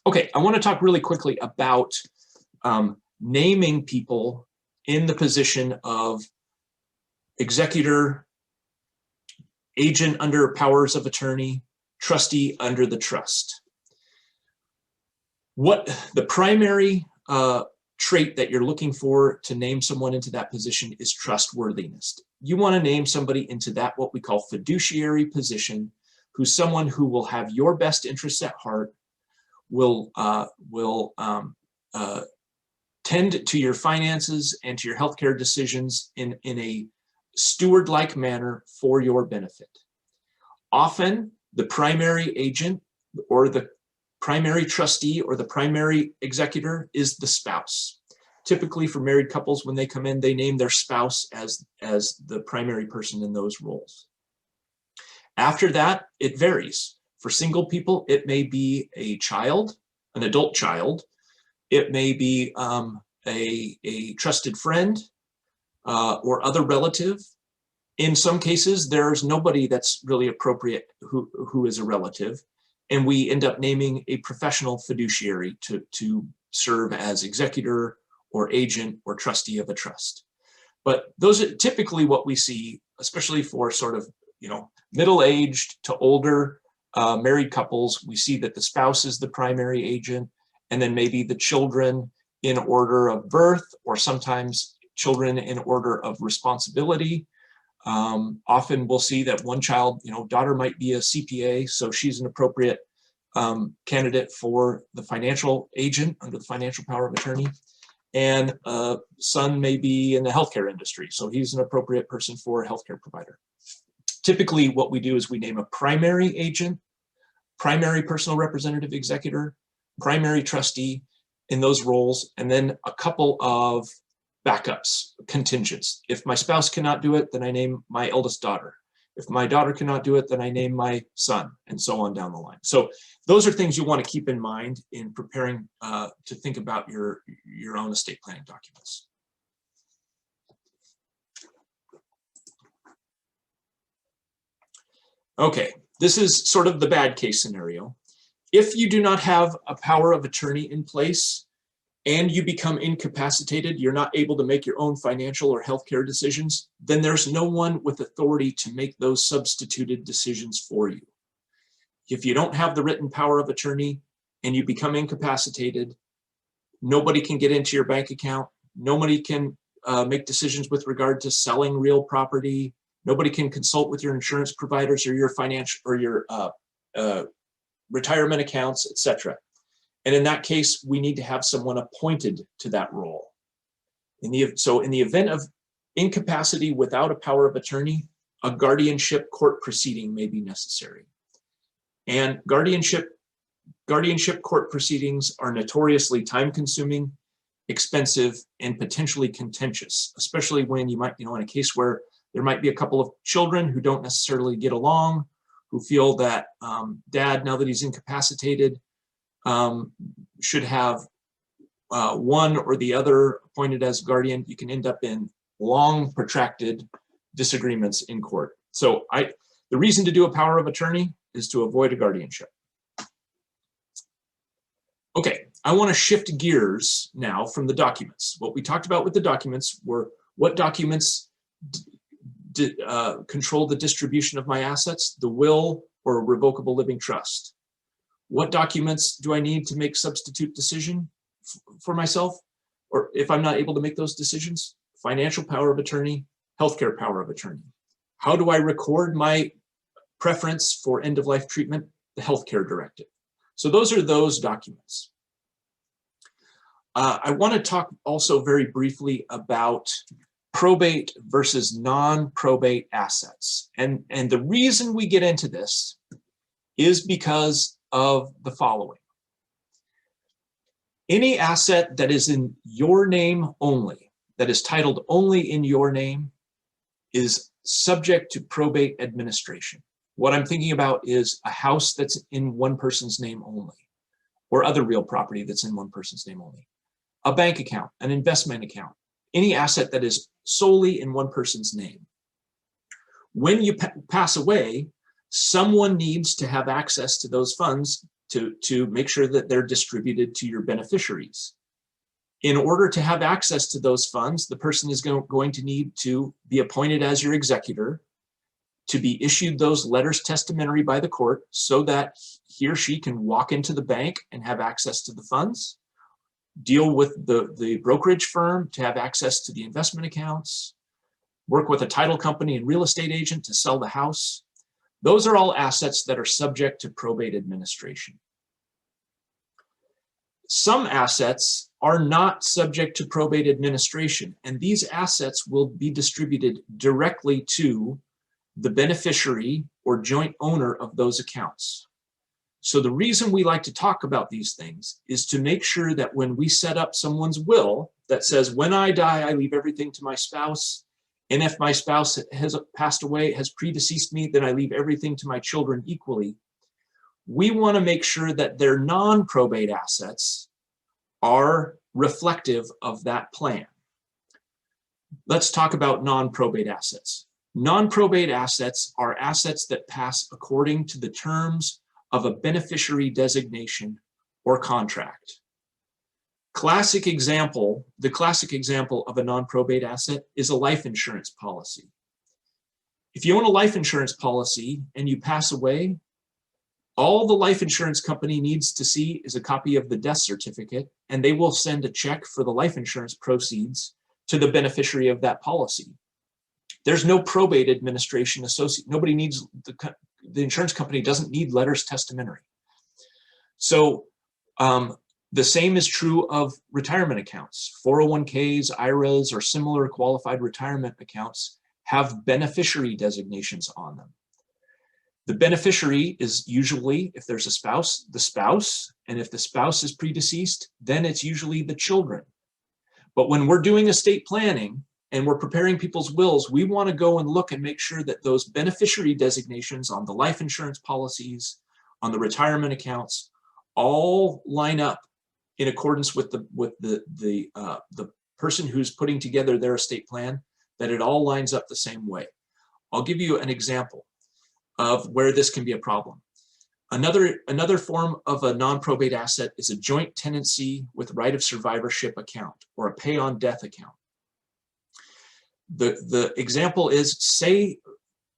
Okay, I want to talk really quickly about naming people in the position of executor, agent under powers of attorney, trustee under the trust. What the primary trait that you're looking for to name someone into that position is trustworthiness. You want to name somebody into that what we call fiduciary position, who's someone who will have your best interests at heart, will tend to your finances and to your healthcare decisions in a steward-like manner for your benefit. Often, the primary agent or the primary trustee or the primary executor is the spouse. Typically for married couples, when they come in, they name their spouse as the primary person in those roles. After that, it varies. For single people, it may be a child, an adult child. It may be a trusted friend or other relative. In some cases, there's nobody that's really appropriate who is a relative, and we end up naming a professional fiduciary to serve as executor or agent or trustee of a trust. But those are typically what we see, especially for sort of, middle-aged to older married couples. We see that the spouse is the primary agent, and then maybe the children in order of birth, or sometimes children in order of responsibility. Often we'll see that one child, daughter might be a CPA, so she's an appropriate candidate for the financial agent under the financial power of attorney. And son may be in the healthcare industry, so he's an appropriate person for a healthcare provider. Typically, what we do is we name a primary agent, primary personal representative executor, primary trustee in those roles, and then a couple of backups, contingents. If my spouse cannot do it, then I name my eldest daughter. If my daughter cannot do it, then I name my son, and so on down the line. So those are things you want to keep in mind in preparing to think about your own estate planning documents. Okay, this is sort of the bad case scenario. If you do not have a power of attorney in place and you become incapacitated, you're not able to make your own financial or healthcare decisions, then there's no one with authority to make those substituted decisions for you. If you don't have the written power of attorney and you become incapacitated, nobody can get into your bank account, nobody can make decisions with regard to selling real property, nobody can consult with your insurance providers or your financial or your retirement accounts, etc. And in that case, we need to have someone appointed to that role. So in the event of incapacity without a power of attorney, a guardianship court proceeding may be necessary. And guardianship court proceedings are notoriously time-consuming, expensive, and potentially contentious, especially when you might, in a case where there might be a couple of children who don't necessarily get along, who feel that dad, now that he's incapacitated, should have one or the other appointed as guardian. You can end up in long, protracted disagreements in court. So the reason to do a power of attorney is to avoid a guardianship. Okay, I want to shift gears now from the documents. What we talked about with the documents were what documents control the distribution of my assets, the will or a revocable living trust. What documents do I need to make substitute decision for myself? Or if I'm not able to make those decisions, financial power of attorney, healthcare power of attorney. How do I record my preference for end-of-life treatment? The healthcare directive. So those are those documents. I want to talk also very briefly about probate versus non-probate assets. And the reason we get into this is because of the following. Any asset that is in your name only, that is titled only in your name, is subject to probate administration. What I'm thinking about is a house that's in one person's name only, or other real property that's in one person's name only. A bank account, an investment account, any asset that is solely in one person's name. When you pass away, someone needs to have access to those funds to make sure that they're distributed to your beneficiaries. In order to have access to those funds, the person is going to need to be appointed as your executor, to be issued those letters testamentary by the court so that he or she can walk into the bank and have access to the funds, deal with the brokerage firm to have access to the investment accounts, work with a title company and real estate agent to sell the house. Those are all assets that are subject to probate administration. Some assets are not subject to probate administration, and these assets will be distributed directly to the beneficiary or joint owner of those accounts. So the reason we like to talk about these things is to make sure that when we set up someone's will that says, when I die, I leave everything to my spouse, and if my spouse has passed away, has predeceased me, then I leave everything to my children equally. We want to make sure that their non-probate assets are reflective of that plan. Let's talk about non-probate assets. Non-probate assets are assets that pass according to the terms of a beneficiary designation or contract. The classic example of a non-probate asset is a life insurance policy. If you own a life insurance policy and you pass away, all the life insurance company needs to see is a copy of the death certificate, and they will send a check for the life insurance proceeds to the beneficiary of that policy. There's no probate administration associated. Nobody needs, the insurance company doesn't need letters testamentary. So the same is true of retirement accounts. 401ks, IRAs, or similar qualified retirement accounts have beneficiary designations on them. The beneficiary is usually, if there's a spouse, the spouse, and if the spouse is predeceased, then it's usually the children. But when we're doing estate planning and we're preparing people's wills, we want to go and look and make sure that those beneficiary designations on the life insurance policies, on the retirement accounts, all line up in accordance with the person who's putting together their estate plan, that it all lines up the same way. I'll give you an example of where this can be a problem. Another form of a non-probate asset is a joint tenancy with right of survivorship account, or a pay on death account. The example is, say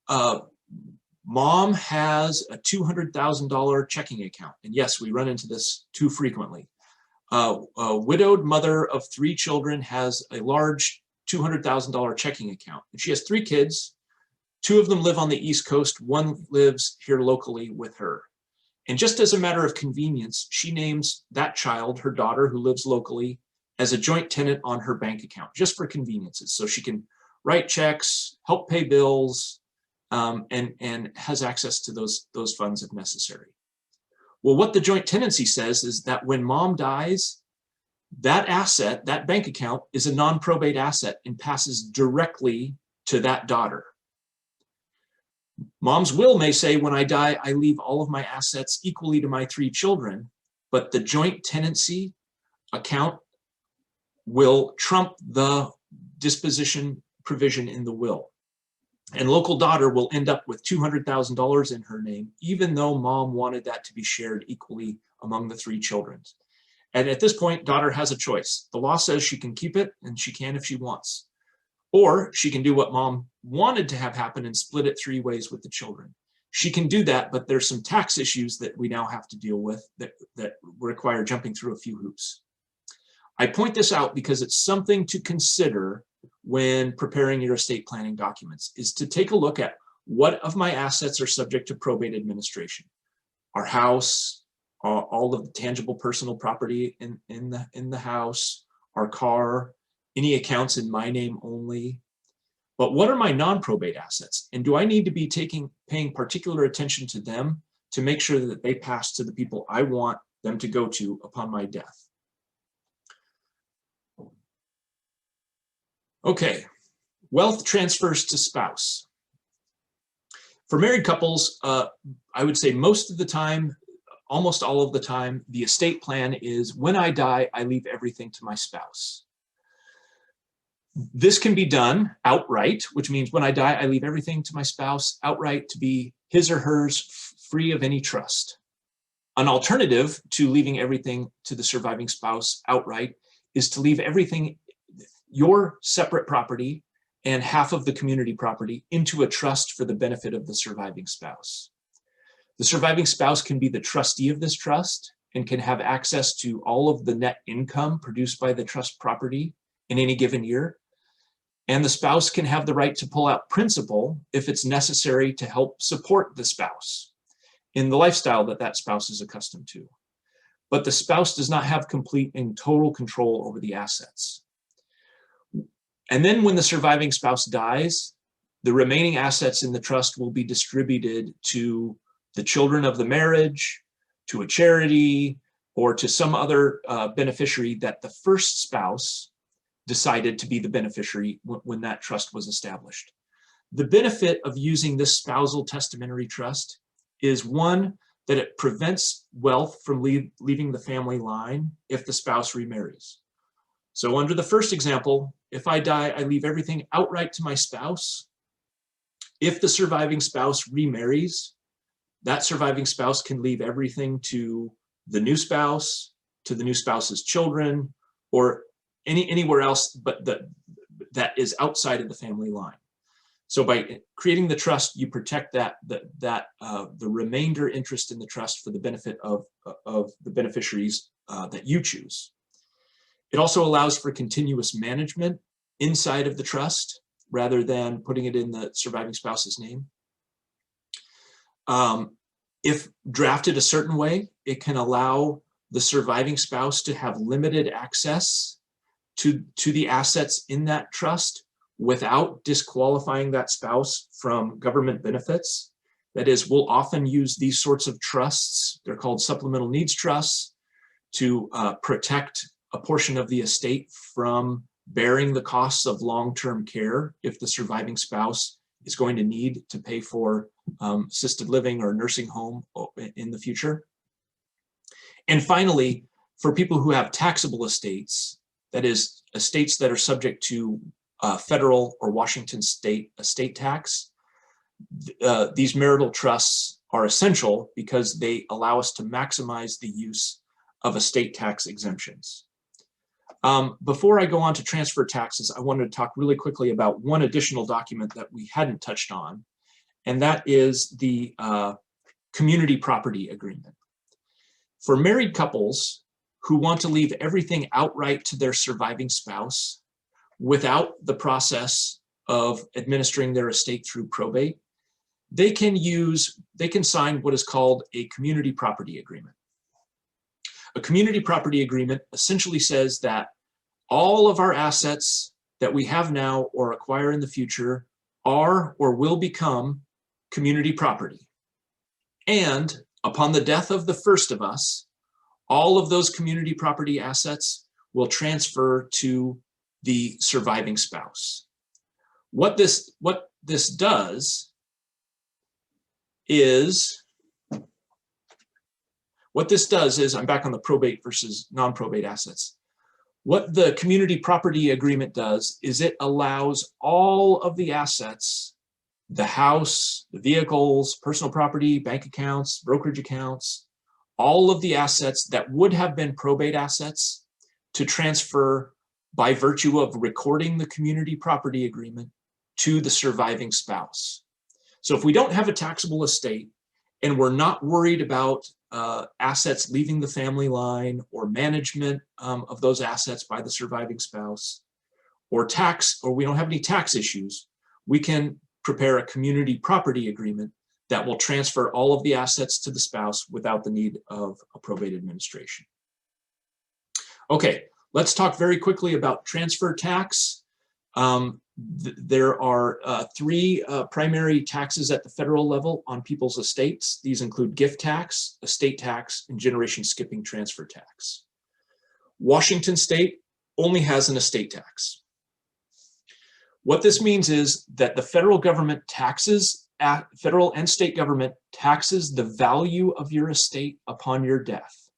mom has a $200,000 checking account, and yes, we run into this too frequently. A widowed mother of 3 children has a large $200,000 checking account, and she has 3 kids. 2 of them live on the East Coast, 1 lives here locally with her. And just as a matter of convenience, she names that child, her daughter who lives locally, as a joint tenant on her bank account, just for conveniences. So she can write checks, help pay bills, and has access to those funds if necessary. Well, what the joint tenancy says is that when mom dies, that asset, that bank account, is a non-probate asset and passes directly to that daughter. Mom's will may say, when I die, I leave all of my assets equally to my 3 children, but the joint tenancy account will trump the disposition provision in the will. And local daughter will end up with $200,000 in her name, even though mom wanted that to be shared equally among the 3 children. And at this point, daughter has a choice. The law says she can keep it, and she can if she wants. Or she can do what mom wanted to have happen and split it 3 ways with the children. She can do that, but there's some tax issues that we now have to deal with that require jumping through a few hoops. I point this out because it's something to consider when preparing your estate planning documents, is to take a look at what of my assets are subject to probate administration. Our house, all of the tangible personal property in the house, our car, any accounts in my name only? But what are my non-probate assets? And do I need to be paying particular attention to them to make sure that they pass to the people I want them to go to upon my death? Okay, wealth transfers to spouse. For married couples, I would say most of the time, almost all of the time, the estate plan is when I die, I leave everything to my spouse. This can be done outright, which means when I die, I leave everything to my spouse outright to be his or hers, free of any trust. An alternative to leaving everything to the surviving spouse outright is to leave everything, your separate property and half of the community property, into a trust for the benefit of the surviving spouse. The surviving spouse can be the trustee of this trust and can have access to all of the net income produced by the trust property in any given year. And the spouse can have the right to pull out principal if it's necessary to help support the spouse in the lifestyle that that spouse is accustomed to. But the spouse does not have complete and total control over the assets. And then when the surviving spouse dies, the remaining assets in the trust will be distributed to the children of the marriage, to a charity, or to some other beneficiary that the first spouse decided to be the beneficiary when that trust was established. The benefit of using this spousal testamentary trust is, one, that it prevents wealth from leaving the family line if the spouse remarries. So under the first example, if I die, I leave everything outright to my spouse. If the surviving spouse remarries, that surviving spouse can leave everything to the new spouse, to the new spouse's children, or anywhere else but that is outside of the family line. So by creating the trust, you protect the remainder interest in the trust for the benefit of the beneficiaries that you choose. It also allows for continuous management inside of the trust rather than putting it in the surviving spouse's name. If drafted a certain way, it can allow the surviving spouse to have limited access to the assets in that trust without disqualifying that spouse from government benefits. That is, we'll often use these sorts of trusts, they're called supplemental needs trusts, to protect a portion of the estate from bearing the costs of long-term care if the surviving spouse is going to need to pay for assisted living or nursing home in the future. And finally, for people who have taxable estates, that is, estates that are subject to federal or Washington state estate tax, these marital trusts are essential because they allow us to maximize the use of estate tax exemptions. Before I go on to transfer taxes, I wanted to talk really quickly about one additional document that we hadn't touched on, and that is the community property agreement. For married couples who want to leave everything outright to their surviving spouse without the process of administering their estate through probate, they can sign what is called a community property agreement. A community property agreement essentially says that all of our assets that we have now or acquire in the future are or will become community property. And upon the death of the first of us, all of those community property assets will transfer to the surviving spouse. What this does is, I'm back on the probate versus non-probate assets. What the community property agreement does is it allows all of the assets, the house, the vehicles, personal property, bank accounts, brokerage accounts, all of the assets that would have been probate assets to transfer by virtue of recording the community property agreement to the surviving spouse. So if we don't have a taxable estate and we're not worried about assets leaving the family line or management of those assets by the surviving spouse, or we don't have any tax issues, we can prepare a community property agreement that will transfer all of the assets to the spouse without the need of a probate administration. Okay, Let's talk very quickly about transfer tax. There are three primary taxes at the federal level on people's estates. These include gift tax, estate tax, and generation skipping transfer tax. Washington state only has an estate tax. What this means is that the federal government taxes, federal and state government taxes the value of your estate upon your death.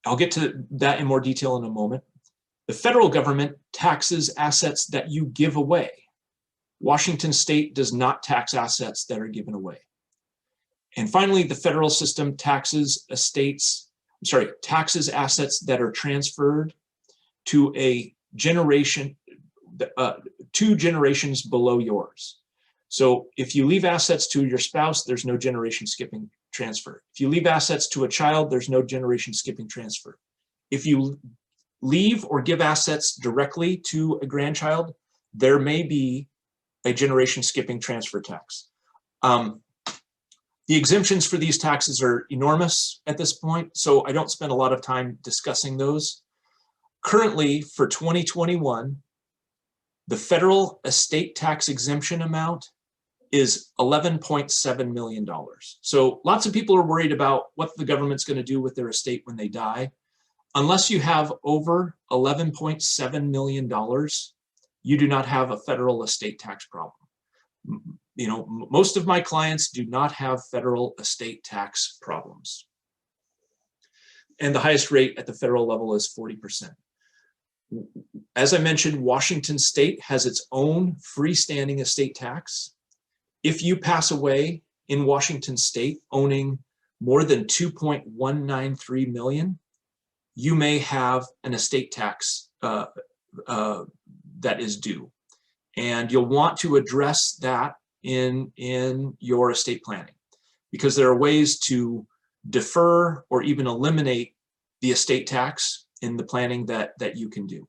I'll get to that in more detail in a moment. The federal government taxes assets that you give away. Washington state does not tax assets that are given away. And finally, the federal system taxes taxes assets that are transferred to a generation, 2 generations below yours. So if you leave assets to your spouse, there's no generation skipping transfer. If you leave assets to a child, there's no generation skipping transfer. If you leave or give assets directly to a grandchild, there may be a generation skipping transfer tax. The exemptions for these taxes are enormous at this point, so I don't spend a lot of time discussing those. Currently, for 2021, the federal estate tax exemption amount is $11.7 million. So lots of people are worried about what the government's going to do with their estate when they die. Unless you have over $11.7 million, you do not have a federal estate tax problem. You know, most of my clients do not have federal estate tax problems. And the highest rate at the federal level is 40%. As I mentioned, Washington state has its own freestanding estate tax. If you pass away in Washington state owning more than 2.193 million, you may have an estate tax that is due. And you'll want to address that in your estate planning, because there are ways to defer or even eliminate the estate tax in the planning that you can do.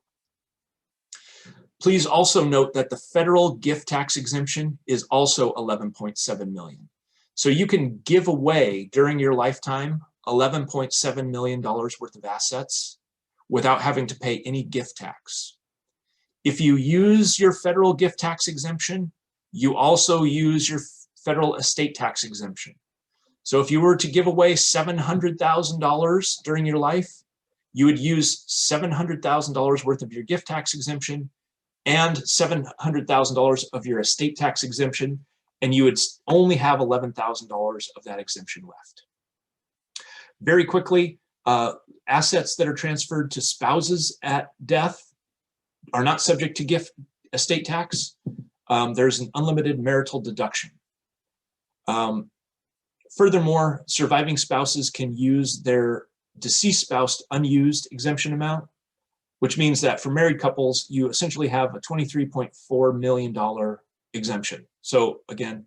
Please also note that the federal gift tax exemption is also 11.7 million. So you can give away during your lifetime $11.7 million worth of assets without having to pay any gift tax. If you use your federal gift tax exemption, you also use your federal estate tax exemption. So if you were to give away $700,000 during your life, you would use $700,000 worth of your gift tax exemption and $700,000 of your estate tax exemption, and you would only have $11,000 of that exemption left. Very quickly, assets that are transferred to spouses at death are not subject to gift estate tax. There's an unlimited marital deduction. Furthermore, surviving spouses can use their deceased spouse unused exemption amount, which means that for married couples, you essentially have a $23.4 million exemption. So again,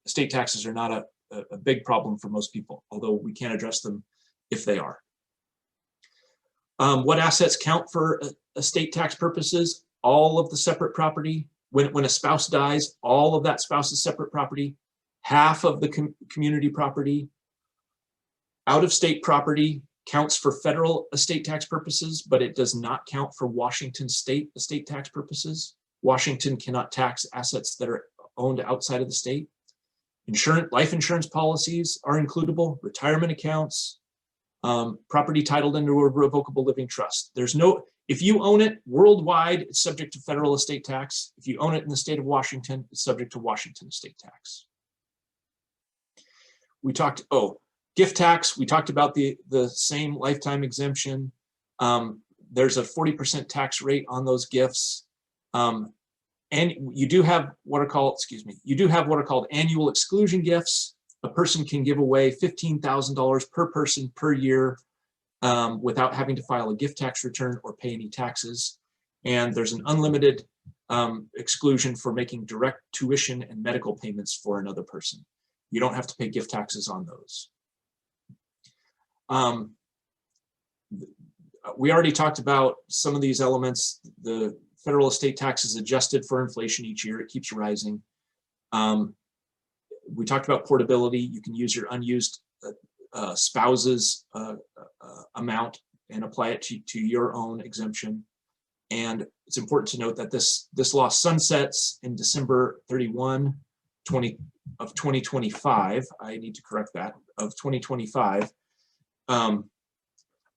estate taxes are not a big problem for most people, although we can address them if they are. What assets count for estate tax purposes? All of the separate property. When a spouse dies, all of that spouse's separate property, half of the community property, out-of-state property counts for federal estate tax purposes, but it does not count for Washington state estate tax purposes. Washington cannot tax assets that are owned outside of the state. Life insurance policies are includable, retirement accounts, property titled into a revocable living trust. If you own it worldwide, it's subject to federal estate tax. If you own it in the state of Washington, it's subject to Washington estate tax. Gift tax, we talked about the same lifetime exemption. There's a 40% tax rate on those gifts. And you do have what are called annual exclusion gifts. A person can give away $15,000 per person per year without having to file a gift tax return or pay any taxes. And there's an unlimited exclusion for making direct tuition and medical payments for another person. You don't have to pay gift taxes on those. We already talked about some of these elements. The federal estate tax is adjusted for inflation each year. It keeps rising. We talked about portability. You can use your unused spouse's amount and apply it to your own exemption. And it's important to note that this law sunsets in December 31, 2025. I need to correct that, of 2025,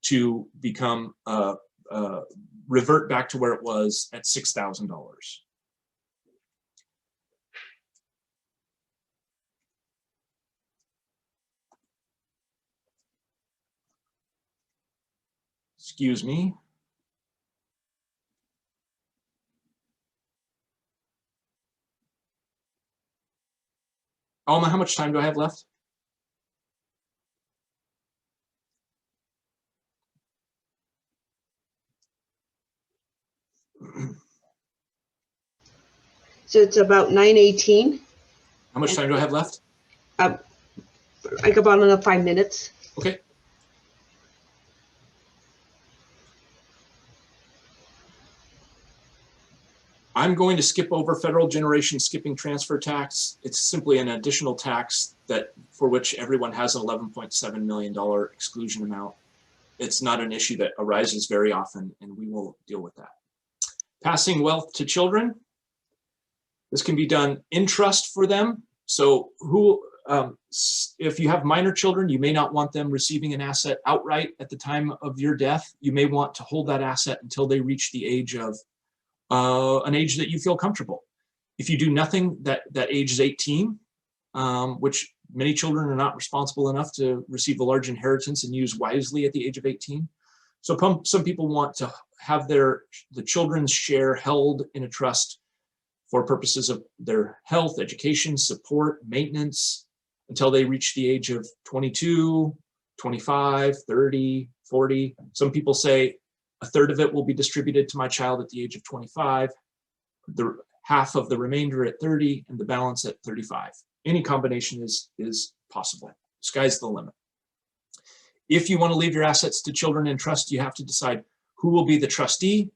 to become revert back to where it was at $6,000. Excuse me. Alma, how much time do I have left? So it's about 9:18. How much time do I have left? Like about another 5 minutes. Okay. I'm going to skip over federal generation skipping transfer tax. It's simply an additional tax that for which everyone has an $11.7 million exclusion amount. It's not an issue that arises very often, and we will deal with that. Passing wealth to children. This can be done in trust for them. So if you have minor children, you may not want them receiving an asset outright at the time of your death. You may want to hold that asset until they reach the age of an age that you feel comfortable. If you do nothing, that age is 18, which many children are not responsible enough to receive a large inheritance and use wisely at the age of 18. So some people want to have the children's share held in a trust for purposes of their health, education, support, maintenance, until they reach the age of 22, 25, 30, 40. Some people say a third of it will be distributed to my child at the age of 25, the half of the remainder at 30, and the balance at 35. Any combination is possible. Sky's the limit. If you want to leave your assets to children in trust, you have to decide who will be the trustee,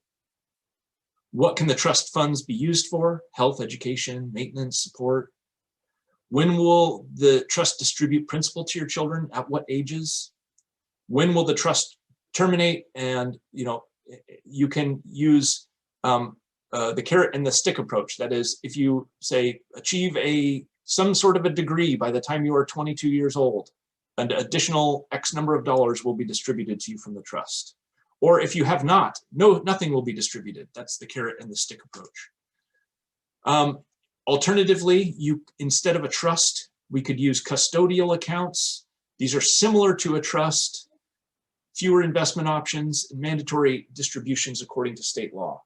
what can the trust funds be used for, health, education, maintenance, support. When will the trust distribute principal to your children, at what ages? When will the trust terminate? And you can use the carrot and the stick approach. That is, if you say achieve some sort of a degree by the time you are 22 years old, an additional X number of dollars will be distributed to you from the trust. Or if you have not, nothing will be distributed. That's the carrot and the stick approach. Alternatively, instead of a trust, we could use custodial accounts. These are similar to a trust, fewer investment options, and mandatory distributions according to state law.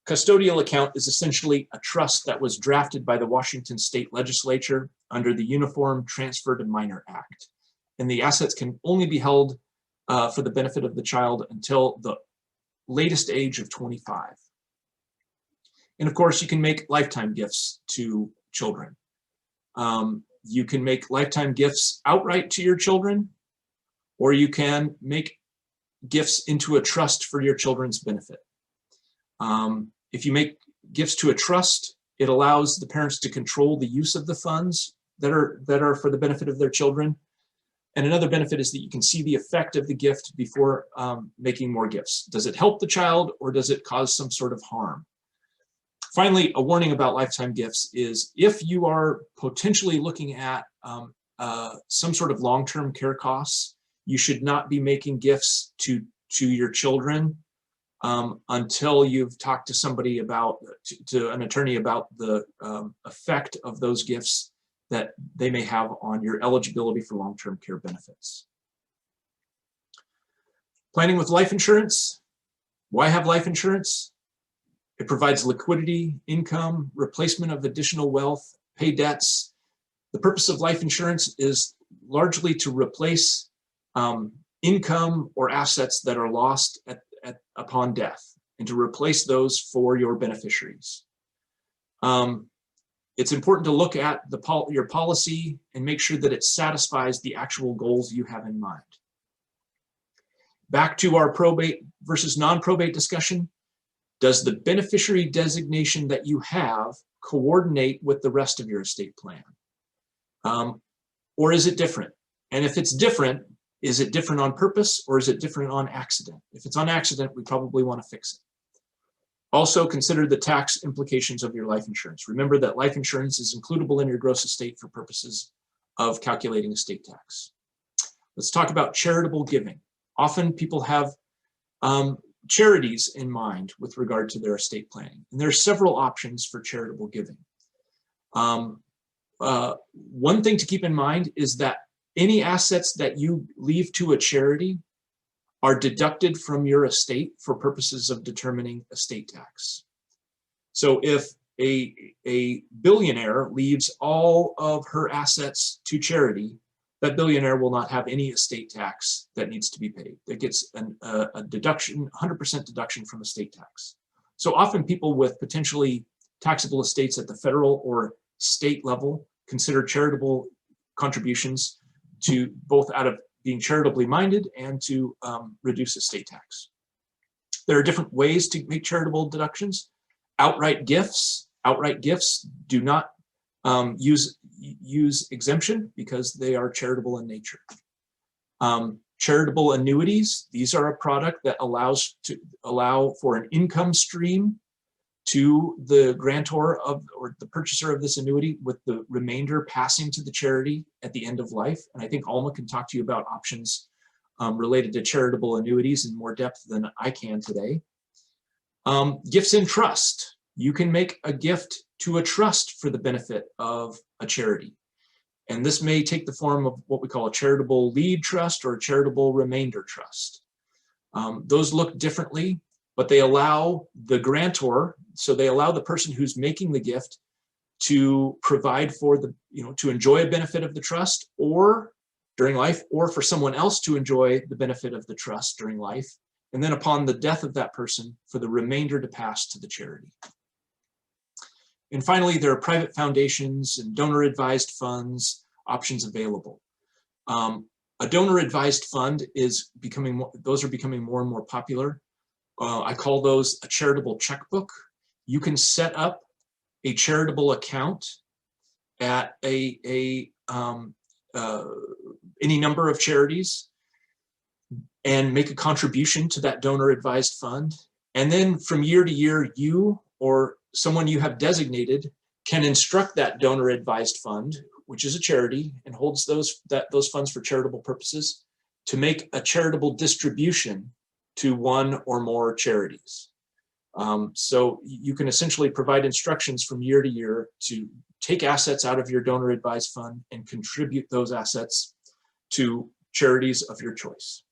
Custodial account is essentially a trust that was drafted by the Washington State Legislature under the Uniform Transfer to Minor Act. And the assets can only be held for the benefit of the child until the latest age of 25. And of course, you can make lifetime gifts to children. You can make lifetime gifts outright to your children, or you can make gifts into a trust for your children's benefit. If you make gifts to a trust, it allows the parents to control the use of the funds that are for the benefit of their children. And another benefit is that you can see the effect of the gift before making more gifts. Does it help the child, or does it cause some sort of harm? Finally, a warning about lifetime gifts is if you are potentially looking at some sort of long-term care costs, you should not be making gifts to your children until you've talked to somebody to an attorney about the effect of those gifts that they may have on your eligibility for long-term care benefits. Planning with life insurance. Why have life insurance? It provides liquidity, income, replacement of additional wealth, pay debts. The purpose of life insurance is largely to replace income or assets that are lost upon death, and to replace those for your beneficiaries. It's important to look at your policy and make sure that it satisfies the actual goals you have in mind. Back to our probate versus non-probate discussion. Does the beneficiary designation that you have coordinate with the rest of your estate plan? Or is it different? And if it's different, Is it different on purpose or is it different on accident? If it's on accident, we probably want to fix it. Also consider the tax implications of your life insurance. Remember that life insurance is includable in your gross estate for purposes of calculating estate tax. Let's talk about charitable giving. Often people have charities in mind with regard to their estate planning. And there are several options for charitable giving. One thing to keep in mind is that any assets that you leave to a charity are deducted from your estate for purposes of determining estate tax. So if a billionaire leaves all of her assets to charity, that billionaire will not have any estate tax that needs to be paid. It gets a deduction, 100% deduction from estate tax. So often people with potentially taxable estates at the federal or state level consider charitable contributions to both out of being charitably minded and to reduce estate tax. There are different ways to make charitable deductions. Outright gifts do not use exemption because they are charitable in nature. Charitable annuities, these are a product that allow for an income stream to the grantor of or the purchaser of this annuity, with the remainder passing to the charity at the end of life. And I think Alma can talk to you about options related to charitable annuities in more depth than I can today. Gifts in trust. You can make a gift to a trust for the benefit of a charity. And this may take the form of what we call a charitable lead trust or a charitable remainder trust. Those look differently, but they allow the grantor, so they allow the person who's making the gift to provide for the, to enjoy a benefit of the trust or during life, or for someone else to enjoy the benefit of the trust during life. And then upon the death of that person, for the remainder to pass to the charity. And finally, there are private foundations and donor-advised funds options available. A donor-advised fund is becoming, those are becoming more and more popular. I call those a charitable checkbook. You can set up a charitable account at any number of charities and make a contribution to that donor-advised fund. And then from year to year, you or someone you have designated can instruct that donor-advised fund, which is a charity and holds those funds for charitable purposes, to make a charitable distribution to one or more charities. So you can essentially provide instructions from year to year to take assets out of your donor-advised fund and contribute those assets to charities of your choice.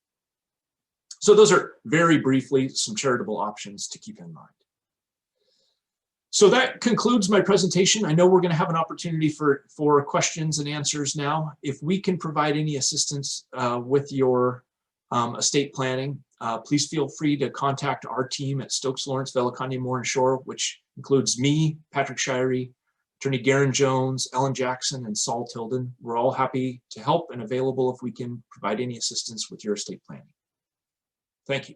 So those are very briefly some charitable options to keep in mind. So that concludes my presentation. I know we're going to have an opportunity for questions and answers now. If we can provide any assistance with your estate planning, please feel free to contact our team at Stokes Lawrence, Velikondy, Moore & Shore, which includes me, Patrick Shirey, Attorney Garen Jones, Ellen Jackson, and Saul Tilden. We're all happy to help and available if we can provide any assistance with your estate planning. Thank you.